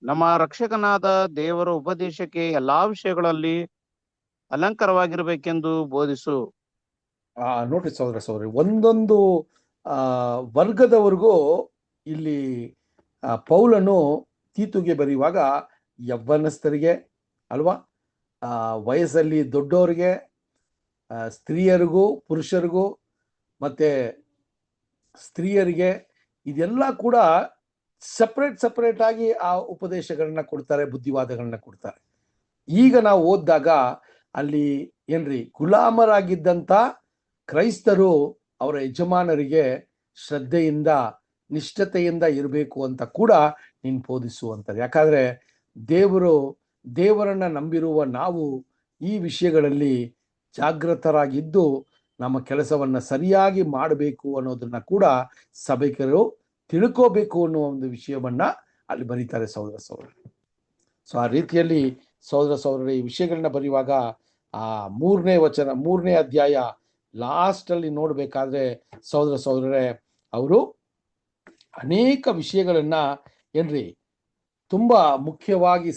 ನಮ್ಮ ರಕ್ಷಕನಾದ ದೇವರ ಉಪದೇಶಕ್ಕೆ ಎಲ್ಲಾ ವಿಷಯಗಳಲ್ಲಿ ಅಲಂಕಾರವಾಗಿರ್ಬೇಕೆಂದು ಬೋಧಿಸು. ನೋಡ್ರಿ ಸಹೋದರರೇ, ಒಂದೊಂದು ವರ್ಗದವರೆಗೂ ಇಲ್ಲಿ ಪೌಲನು ತೀತುಗೆ ಬರೆಯುವಾಗ ಯವ್ವನಸ್ಥರಿಗೆ ಅಲ್ವಾ, ವಯಸ್ಸಲ್ಲಿ ದೊಡ್ಡವರಿಗೆ, ಸ್ತ್ರೀಯರಿಗೂ ಪುರುಷರಿಗೂ ಮತ್ತೆ ಸ್ತ್ರೀಯರಿಗೆ, ಇದೆಲ್ಲ ಕೂಡ ಸಪ್ರೇಟ್ ಆಗಿ ಆ ಉಪದೇಶಗಳನ್ನ ಕೊಡ್ತಾರೆ, ಬುದ್ಧಿವಾದಗಳನ್ನ ಕೊಡ್ತಾರೆ. ಈಗ ನಾವು ಓದಿದಾಗ ಅಲ್ಲಿ ಏನ್ರಿ, ಗುಲಾಮರಾಗಿದ್ದಂಥ ಕ್ರೈಸ್ತರು ಅವರ ಯಜಮಾನರಿಗೆ ಶ್ರದ್ಧೆಯಿಂದ ನಿಷ್ಠತೆಯಿಂದ ಇರಬೇಕು ಅಂತ ಕೂಡ ನೀನು ಬೋಧಿಸುವಂಥದ್ದು. ಯಾಕಂದ್ರೆ ದೇವರನ್ನ ನಂಬಿರುವ ನಾವು ಈ ವಿಷಯಗಳಲ್ಲಿ ಜಾಗೃತರಾಗಿದ್ದು ನಮ್ಮ ಕೆಲಸವನ್ನ ಸರಿಯಾಗಿ ಮಾಡಬೇಕು ಅನ್ನೋದನ್ನ ಕೂಡ ಸಭೆಕರು ತಿಳ್ಕೋಬೇಕು ಅನ್ನೋ ಒಂದು ವಿಷಯವನ್ನ ಅಲ್ಲಿ ಬರೀತಾರೆ ಸಹೋದರ ಸಹೋದರ. ಸೊ ಆ ರೀತಿಯಲ್ಲಿ ಸಹೋದರ ಸಹೋದರ ಈ ವಿಷಯಗಳನ್ನ ಬರೆಯುವಾಗ ಆ 3ನೇ ಅಧ್ಯಾಯ ಲಾಸ್ಟ್ ಅಲ್ಲಿ ನೋಡ್ಬೇಕಾದ್ರೆ ಸಹೋದರ ಸಹೋದರರೇ, ಅವರು ಅನೇಕ ವಿಷಯಗಳನ್ನ ಏನ್ರಿ ತುಂಬಾ ಮುಖ್ಯವಾಗಿ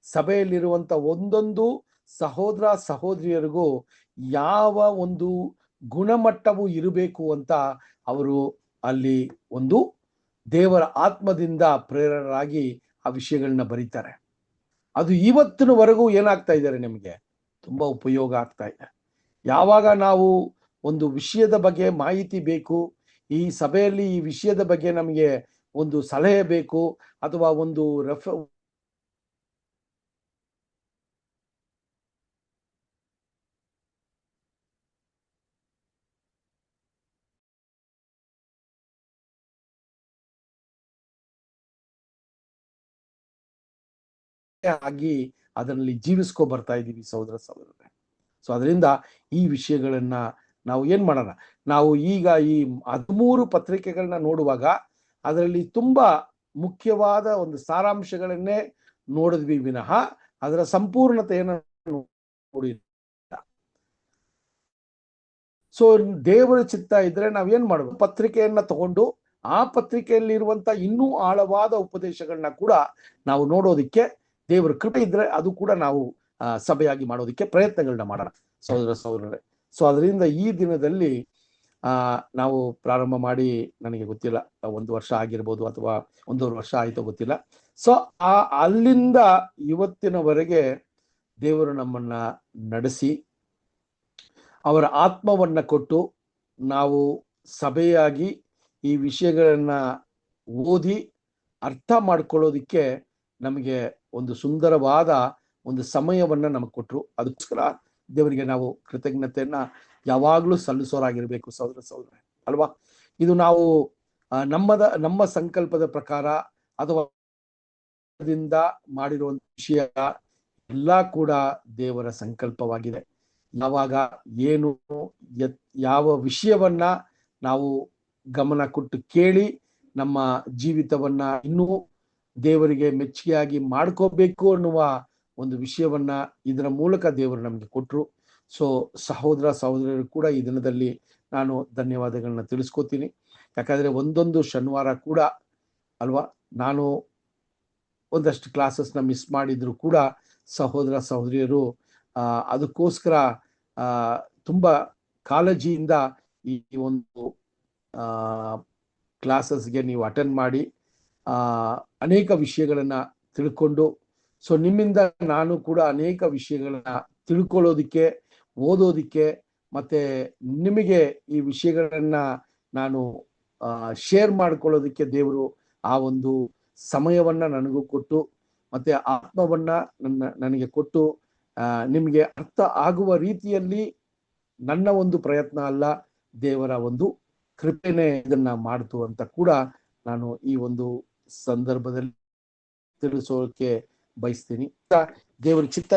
ಸಭೆಯಲ್ಲಿರುವಂತ ಒಂದೊಂದು ಸಹೋದರ ಸಹೋದರಿಯರಿಗೂ ಯಾವ ಒಂದು ಗುಣಮಟ್ಟವು ಇರಬೇಕು ಅಂತ ಅವರು ಅಲ್ಲಿ ಒಂದು ದೇವರ ಆತ್ಮದಿಂದ ಪ್ರೇರಣರಾಗಿ ಆ ವಿಷಯಗಳನ್ನ ಬರೀತಾರೆ. ಅದು ಇವತ್ತಿನವರೆಗೂ ಏನಾಗ್ತಾ ಇದ್ದಾರೆ, ನಿಮಗೆ ತುಂಬಾ ಉಪಯೋಗ ಆಗ್ತಾ ಇದೆ. ಯಾವಾಗ ನಾವು ಒಂದು ವಿಷಯದ ಬಗ್ಗೆ ಮಾಹಿತಿ ಬೇಕು, ಈ ಸಭೆಯಲ್ಲಿ ಈ ವಿಷಯದ ಬಗ್ಗೆ ನಮಗೆ ಒಂದು ಸಲಹೆ ಬೇಕು ಅಥವಾ ಒಂದು ಆಗಿ ಅದರಲ್ಲಿ ಜೀವಿಸ್ಕೊ ಬರ್ತಾ ಇದ್ದೀವಿ ಸಹೋದರ ಸಹೋದರರೇ. ಸೊ ಅದರಿಂದ ಈ ವಿಷಯಗಳನ್ನ ನಾವು ಏನ್ ಮಾಡೋಣ, ನಾವು ಈಗ ಈ 13 ಪತ್ರಿಕೆಗಳನ್ನ ನೋಡುವಾಗ ಅದರಲ್ಲಿ ತುಂಬಾ ಮುಖ್ಯವಾದ ಒಂದು ಸಾರಾಂಶಗಳನ್ನೇ ನೋಡಿದ್ವಿ ವಿನಃ ಅದರ ಸಂಪೂರ್ಣತೆಯನ್ನು ನೋಡಿ. ಸೊ ದೇವರ ಚಿತ್ತ ಇದ್ರೆ ನಾವೇನ್ ಮಾಡಬೇಕು, ಪತ್ರಿಕೆಯನ್ನ ತಗೊಂಡು ಆ ಪತ್ರಿಕೆಯಲ್ಲಿರುವಂತ ಇನ್ನೂ ಆಳವಾದ ಉಪದೇಶಗಳನ್ನ ಕೂಡ ನಾವು ನೋಡೋದಿಕ್ಕೆ ದೇವರ ಕೃಪೆ ಇದ್ರೆ ಅದು ಕೂಡ ನಾವು ಸಭೆಯಾಗಿ ಮಾಡೋದಿಕ್ಕೆ ಪ್ರಯತ್ನಗಳನ್ನ ಮಾಡೋಣ ಸಹೋದರ ಸಹೋದರರೇ. ಸೊ ಅದರಿಂದ ಈ ದಿನದಲ್ಲಿ ನಾವು ಪ್ರಾರಂಭ ಮಾಡಿ ನನಗೆ ಗೊತ್ತಿಲ್ಲ 1 ವರ್ಷ ಆಗಿರ್ಬೋದು ಅಥವಾ 1.5 ವರ್ಷ ಆಯ್ತೋ ಗೊತ್ತಿಲ್ಲ. ಸೊ ಅಲ್ಲಿಂದ ಇವತ್ತಿನವರೆಗೆ ದೇವರು ನಮ್ಮನ್ನ ನಡೆಸಿ ಅವರ ಆತ್ಮವನ್ನ ಕೊಟ್ಟು ನಾವು ಸಭೆಯಾಗಿ ಈ ವಿಷಯಗಳನ್ನ ಓದಿ ಅರ್ಥ ಮಾಡ್ಕೊಳ್ಳೋದಿಕ್ಕೆ ನಮಗೆ ಒಂದು ಸುಂದರವಾದ ಒಂದು ಸಮಯವನ್ನ ನಮಗೆ ಕೊಟ್ಟರು. ಅದಕ್ಕೋಸ್ಕರ ದೇವರಿಗೆ ನಾವು ಕೃತಜ್ಞತೆಯನ್ನ ಯಾವಾಗಲೂ ಸಲ್ಲಿಸೋರಾಗಿರ್ಬೇಕು ಸಹೋದರ ಸಹೋದರ ಅಲ್ವಾ. ಇದು ನಾವು ನಮ್ಮ ಸಂಕಲ್ಪದ ಪ್ರಕಾರ ಅಥವಾ ಮಾಡಿರುವಂತ ವಿಷಯ ಎಲ್ಲ ಕೂಡ ದೇವರ ಸಂಕಲ್ಪವಾಗಿದೆ. ಯಾವಾಗ ಏನು ಯಾವ ವಿಷಯವನ್ನ ನಾವು ಗಮನ ಕೊಟ್ಟು ಕೇಳಿ ನಮ್ಮ ಜೀವಿತವನ್ನ ಇನ್ನೂ ದೇವರಿಗೆ ಮೆಚ್ಚುಗೆಯಾಗಿ ಮಾಡ್ಕೋಬೇಕು ಅನ್ನುವ ಒಂದು ವಿಷಯವನ್ನ ಇದರ ಮೂಲಕ ದೇವರು ನಮಗೆ ಕೊಟ್ಟರು. ಸೊ ಸಹೋದರ ಸಹೋದರರು ಕೂಡ ಈ ದಿನದಲ್ಲಿ ನಾನು ಧನ್ಯವಾದಗಳನ್ನ ತಿಳಿಸ್ಕೋತೀನಿ. ಯಾಕಂದ್ರೆ ಒಂದೊಂದು ಶನಿವಾರ ಕೂಡ ಅಲ್ವಾ, ನಾನು ಒಂದಷ್ಟು ಕ್ಲಾಸಸ್ನ ಮಿಸ್ ಮಾಡಿದ್ರು ಕೂಡ ಸಹೋದರ ಸಹೋದರಿಯರು ಅದಕ್ಕೋಸ್ಕರ ತುಂಬಾ ಕಾಳಜಿಯಿಂದ ಈ ಒಂದು ಕ್ಲಾಸಸ್ಗೆ ನೀವು ಅಟೆಂಡ್ ಮಾಡಿ ಅನೇಕ ವಿಷಯಗಳನ್ನ ತಿಳ್ಕೊಂಡು, ಸೊ ನಿಮ್ಮಿಂದ ನಾನು ಕೂಡ ಅನೇಕ ವಿಷಯಗಳನ್ನ ತಿಳ್ಕೊಳ್ಳೋದಿಕ್ಕೆ, ಓದೋದಿಕ್ಕೆ, ಮತ್ತೆ ನಿಮಗೆ ಈ ವಿಷಯಗಳನ್ನ ನಾನು ಶೇರ್ ಮಾಡ್ಕೊಳ್ಳೋದಿಕ್ಕೆ ದೇವರು ಆ ಒಂದು ಸಮಯವನ್ನ ನನಗೂ ಕೊಟ್ಟು ಮತ್ತೆ ಆತ್ಮವನ್ನ ನನಗೆ ಕೊಟ್ಟು ನಿಮಗೆ ಅರ್ಥ ಆಗುವ ರೀತಿಯಲ್ಲಿ ನನ್ನ ಒಂದು ಪ್ರಯತ್ನ ಅಲ್ಲ, ದೇವರ ಒಂದು ಕೃಪೆನೇ ಇದನ್ನ ಮಾಡ್ತು ಅಂತ ಕೂಡ ನಾನು ಈ ಒಂದು ಸಂದರ್ಭದಲ್ಲಿ ತಿಳಿಸೋಕೆ ಬಯಸ್ತೀನಿ. ದೇವರ ಚಿತ್ತ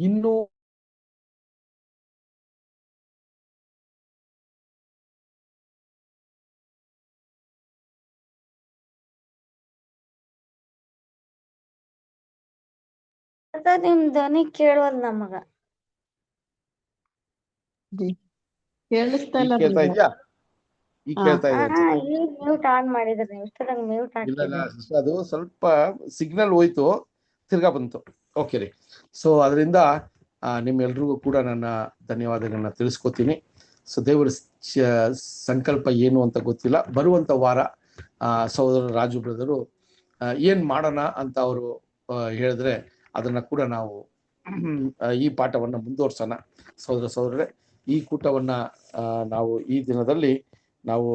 ಇನ್ನೂ ನಿಮ್ ಧ್ವನಿ ಕೇಳುವಲ್ ನಮಗ. ಕೇಳಿಸ್ತಾ ಈಗ ಇಲ್ಲ ಕೇಳ್ತಾ brother. ಇದ್ಯಾ? ಈಗ ಹಾ. ಕೇಳ್ತಾ ಇದೆ ಅನ್ಸುತ್ತೆ. ಈಗ ಮ್ಯೂಟ್ ಆನ್ ಮಾಡಿದ್ರಿ ನೀವು, ಇಷ್ಟೊಂದು ಮ್ಯೂಟ್ ಇಲ್ಲ ಇಲ್ಲ ಹಾಕಿದ್ರಿ. sister, ಅದು ಸ್ವಲ್ಪ ಸಿಗ್ನಲ್ ಹೋಯ್ತು, ತಿರ್ಗಾ ಬಂತು. ಓಕೆ ರೀ. ಸೊ ಅದರಿಂದ ನಿಮ್ಮೆಲ್ರಿಗೂ ಕೂಡ ನನ್ನ ಧನ್ಯವಾದಗಳನ್ನ ತಿಳಿಸ್ಕೊತೀನಿ. ಸೊ ದೇವರ ಸಂಕಲ್ಪ ಏನು ಅಂತ ಗೊತ್ತಿಲ್ಲ. ಬರುವಂತ ವಾರ ಸಹೋದರ ರಾಜು ಬ್ರದರು ಏನ್ ಮಾಡೋಣ ಅಂತ ಅವರು ಹೇಳಿದ್ರೆ ಅದನ್ನ ಕೂಡ ನಾವು ಈ ಪಾಠವನ್ನ ಮುಂದುವರ್ಸೋಣ. ಸಹೋದರರೇ, ಈ ಕೂಟವನ್ನ ನಾವು ಈ ದಿನದಲ್ಲಿ ನಾವು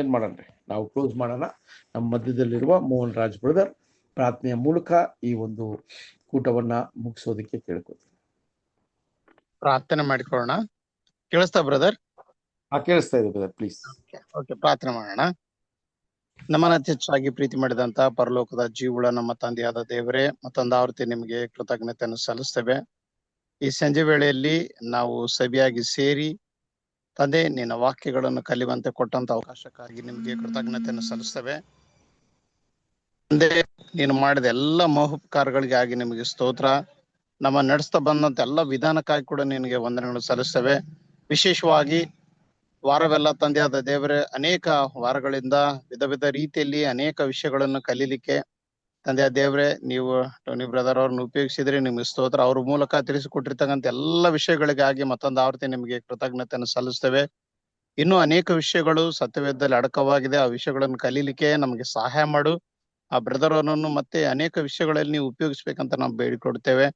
ಏನ್ ಮಾಡೋಣ್ರಿ, ನಾವು ಕ್ಲೋಸ್ ಮಾಡೋಣ. ನಮ್ಮ ಮಧ್ಯದಲ್ಲಿರುವ ಮೋಹನ್ ರಾಜ್ ಬ್ರದರ್ ಪ್ರಾರ್ಥನೆಯ ಮೂಲಕ ಈ ಒಂದು ಕೂಟವನ್ನ ಮುಗಿಸೋದಕ್ಕೆ ಕೇಳ್ಕೊತೀನಿ. ಪ್ರಾರ್ಥನೆ ಮಾಡಿಕೊಳ್ಳೋಣ. ಕೇಳಿಸ್ತಾ ಬ್ರದರ್? ಕೇಳಿಸ್ತಾ ಇದೆ ಬ್ರದರ್, ಪ್ಲೀಸ್. ಓಕೆ, ಪ್ರಾರ್ಥನೆ ಮಾಡೋಣ. ನಮ್ಮನ್ನ ಅತಿ ಹೆಚ್ಚಾಗಿ ಪ್ರೀತಿ ಮಾಡಿದಂತ ಪರಲೋಕದ ಜೀವುಳ ನಮ್ಮ ತಂದೆಯಾದ ದೇವರೇ, ಮತ್ತೊಂದು ಆವೃತ್ತಿ ನಿಮಗೆ ಕೃತಜ್ಞತೆಯನ್ನು ಸಲ್ಲಿಸ್ತೇವೆ. ಈ ಸಂಜೆ ವೇಳೆಯಲ್ಲಿ ನಾವು ಸಭೆಯಾಗಿ ಸೇರಿ ತಂದೆ ನಿನ್ನ ವಾಕ್ಯಗಳನ್ನು ಕಲಿಯುವಂತೆ ಕೊಟ್ಟಂತ ಅವಕಾಶಕ್ಕಾಗಿ ನಿಮಗೆ ಕೃತಜ್ಞತೆಯನ್ನು ಸಲ್ಲಿಸ್ತೇವೆ. ತಂದೆ, ನೀನು ಮಾಡಿದ ಎಲ್ಲ ಮಹೋಪಕಾರಗಳಿಗಾಗಿ ನಿಮಗೆ ಸ್ತೋತ್ರ. ನಮ್ಮ ನಡೆಸ್ತಾ ಬಂದಂತ ಎಲ್ಲ ವಿಧಾನಕ್ಕಾಗಿ ಕೂಡ ನಿನಗೆ ವಂದನೆಗಳು ಸಲ್ಲಿಸ್ತೇವೆ. ವಿಶೇಷವಾಗಿ ವಾರವೆಲ್ಲ ತಂದೆಯಾದ ದೇವರೇ, ಅನೇಕ ವಾರಗಳಿಂದ ವಿಧ ವಿಧ ರೀತಿಯಲ್ಲಿ ಅನೇಕ ವಿಷಯಗಳನ್ನು ಕಲೀಲಿಕ್ಕೆ ತಂದೆಯಾದ ದೇವರೇ ನೀವು ಟೋನಿ ಬ್ರದರ್ ಅವ್ರನ್ನ ಉಪಯೋಗಿಸಿದ್ರೆ ನಿಮ್ಗೆ ಸ್ತೋತ್ರ. ಅವ್ರ ಮೂಲಕ ತಿಳಿಸಿಕೊಟ್ಟಿರ್ತಕ್ಕಂಥ ಎಲ್ಲ ವಿಷಯಗಳಿಗಾಗಿ ಮತ್ತೊಂದು ಆವೃತ್ತಿ ನಿಮಗೆ ಕೃತಜ್ಞತೆಯನ್ನು ಸಲ್ಲಿಸ್ತೇವೆ. ಇನ್ನೂ ಅನೇಕ ವಿಷಯಗಳು ಸತ್ಯವೇದದಲ್ಲಿ ಅಡಕವಾಗಿದೆ. ಆ ವಿಷಯಗಳನ್ನು ಕಲೀಲಿಕ್ಕೆ ನಮಗೆ ಸಹಾಯ ಮಾಡು. ಆ ಬ್ರದರ್ ಅವರನ್ನು ಮತ್ತೆ ಅನೇಕ ವಿಷಯಗಳಲ್ಲಿ ನೀವು ಉಪಯೋಗಿಸ್ಬೇಕಂತ ನಾವು ಬೇಡಿಕೊಡ್ತೇವೆ.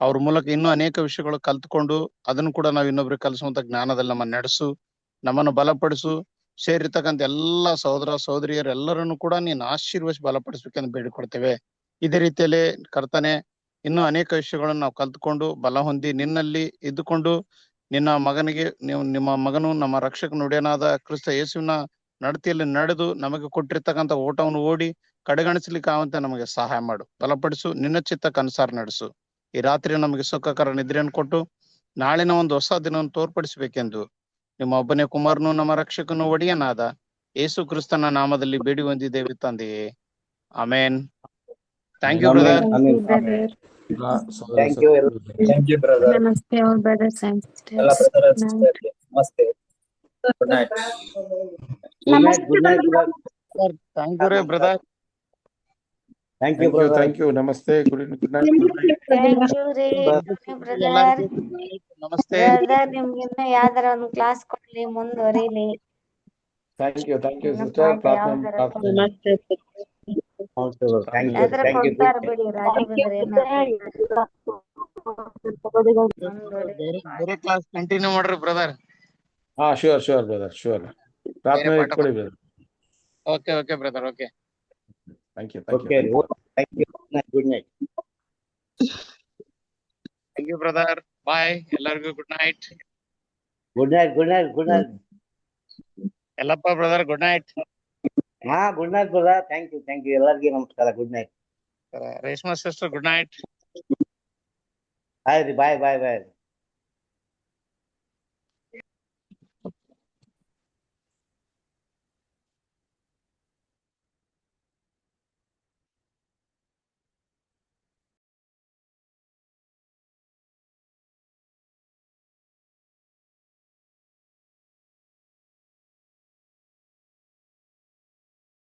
ಅವ್ರ ಮೂಲಕ ಇನ್ನೂ ಅನೇಕ ವಿಷಯಗಳು ಕಲ್ತ್ಕೊಂಡು ಅದನ್ನು ಕೂಡ ನಾವು ಇನ್ನೊಬ್ರಿಗೆ ಕಲಿಸುವಂತ ಜ್ಞಾನದಲ್ಲಿ ನಮ್ಮನ್ನು ನಡೆಸು, ನಮ್ಮನ್ನು ಬಲಪಡಿಸು. ಸೇರಿರ್ತಕ್ಕಂಥ ಎಲ್ಲ ಸಹೋದರ ಸಹೋದರಿಯರೆಲ್ಲರನ್ನು ಕೂಡ ನೀನು ಆಶೀರ್ವದಿಸಿ ಬಲಪಡಿಸ್ಬೇಕೆಂದು ಬೇಡಿಕೊಡ್ತೇವೆ. ಇದೇ ರೀತಿಯಲ್ಲಿ ಕರ್ತನೆ, ಇನ್ನೂ ಅನೇಕ ವಿಷಯಗಳನ್ನು ನಾವು ಕಲ್ತ್ಕೊಂಡು ಬಲ ಹೊಂದಿ ನಿನ್ನಲ್ಲಿ ಇದ್ದುಕೊಂಡು ನಿನ್ನ ಮಗನಿಗೆ ನಿಮ್ಮ ಮಗನು ನಮ್ಮ ರಕ್ಷಕ ನುಡಿಯನಾದ ಕ್ರಿಸ್ತ ಯೇಸುವಿನ ನಡತೆಯಲ್ಲಿ ನಡೆದು ನಮಗೆ ಕೊಟ್ಟಿರ್ತಕ್ಕಂಥ ಓಟವನ್ನು ಓಡಿ ಕಡೆಗಣಿಸ್ಲಿಕ್ಕೆ ಆವಂತೆ ನಮಗೆ ಸಹಾಯ ಮಾಡು, ಬಲಪಡಿಸು, ನಿನ್ನ ಚಿತ್ತಕ್ಕನುಸಾರ ನಡೆಸು. ಈ ರಾತ್ರಿ ನಮಗೆ ಸುಖಕರ ನಿದ್ರೆಯನ್ನು ಕೊಟ್ಟು ನಾಳಿನ ಒಂದು ಹೊಸ ದಿನವನ್ನು ತೋರ್ಪಡಿಸಬೇಕೆಂದು ನಿಮ್ಮ ಒಬ್ಬನೇ ಕುಮಾರನು ನಮ್ಮ ರಕ್ಷಕನು ಒಡೆಯನಾದ ಯೇಸು ಕ್ರಿಸ್ತನ ನಾಮದಲ್ಲಿ ಬೇಡಿ ಹೊಂದಿದ್ದೇವೆ ತಂದೆಯೇ, amen. Thank you brother. Thank you, thank you, brother. ನಮಸ್ತೆ all brothers and sisters. All brother and sisters. Namaste. Good night. Good night, good night brother. Thank you ರೇ brother. Thank you brother. Thank you. ನಮಸ್ತೆ. Good night. Thank you ರೀ brother. ನಮಸ್ತೆ brother, ನಿಮ್ಗೆ ಇನ್ನೂ ಯಾವ್ದಾರ ಒಂದು class ಕೊಡ್ಲಿ, ಮುಂದುವರಿಲಿ. Thank you sister. ಪ್ರಾರ್ಥನೆ ನಮಸ್ತೆ. ಯಾವ್ದಾರ ಕೊಡ್ತಾರ ಬಿಡಿ ರಾಜು ಬ್ರದರ್. ಬೇರೆ ಕ್ಲಾಸ್ ಕಂಟಿನ್ಯೂ ಮಾಡ್ರಿ ಬ್ರದರ್. Sure brother, sure. ಪ್ರಾರ್ಥನೆ ಇಟ್ಕೊಳ್ಳಿ brother. Okay brother. Okay, thank you. Okay, thank you. Good night. Thank you brother. Bye. ಎಲ್ಲರಿಗೂ good night. Good night, good night, good night. ಎಲ್ಲಪ್ಪ brother, good night. Good night brother. Thank you ಎಲ್ಲರಿಗೂ ನಮಸ್ಕಾರ. Good night. Reshma sister, good night. ಆಯ್ತು, ಬಾಯ್.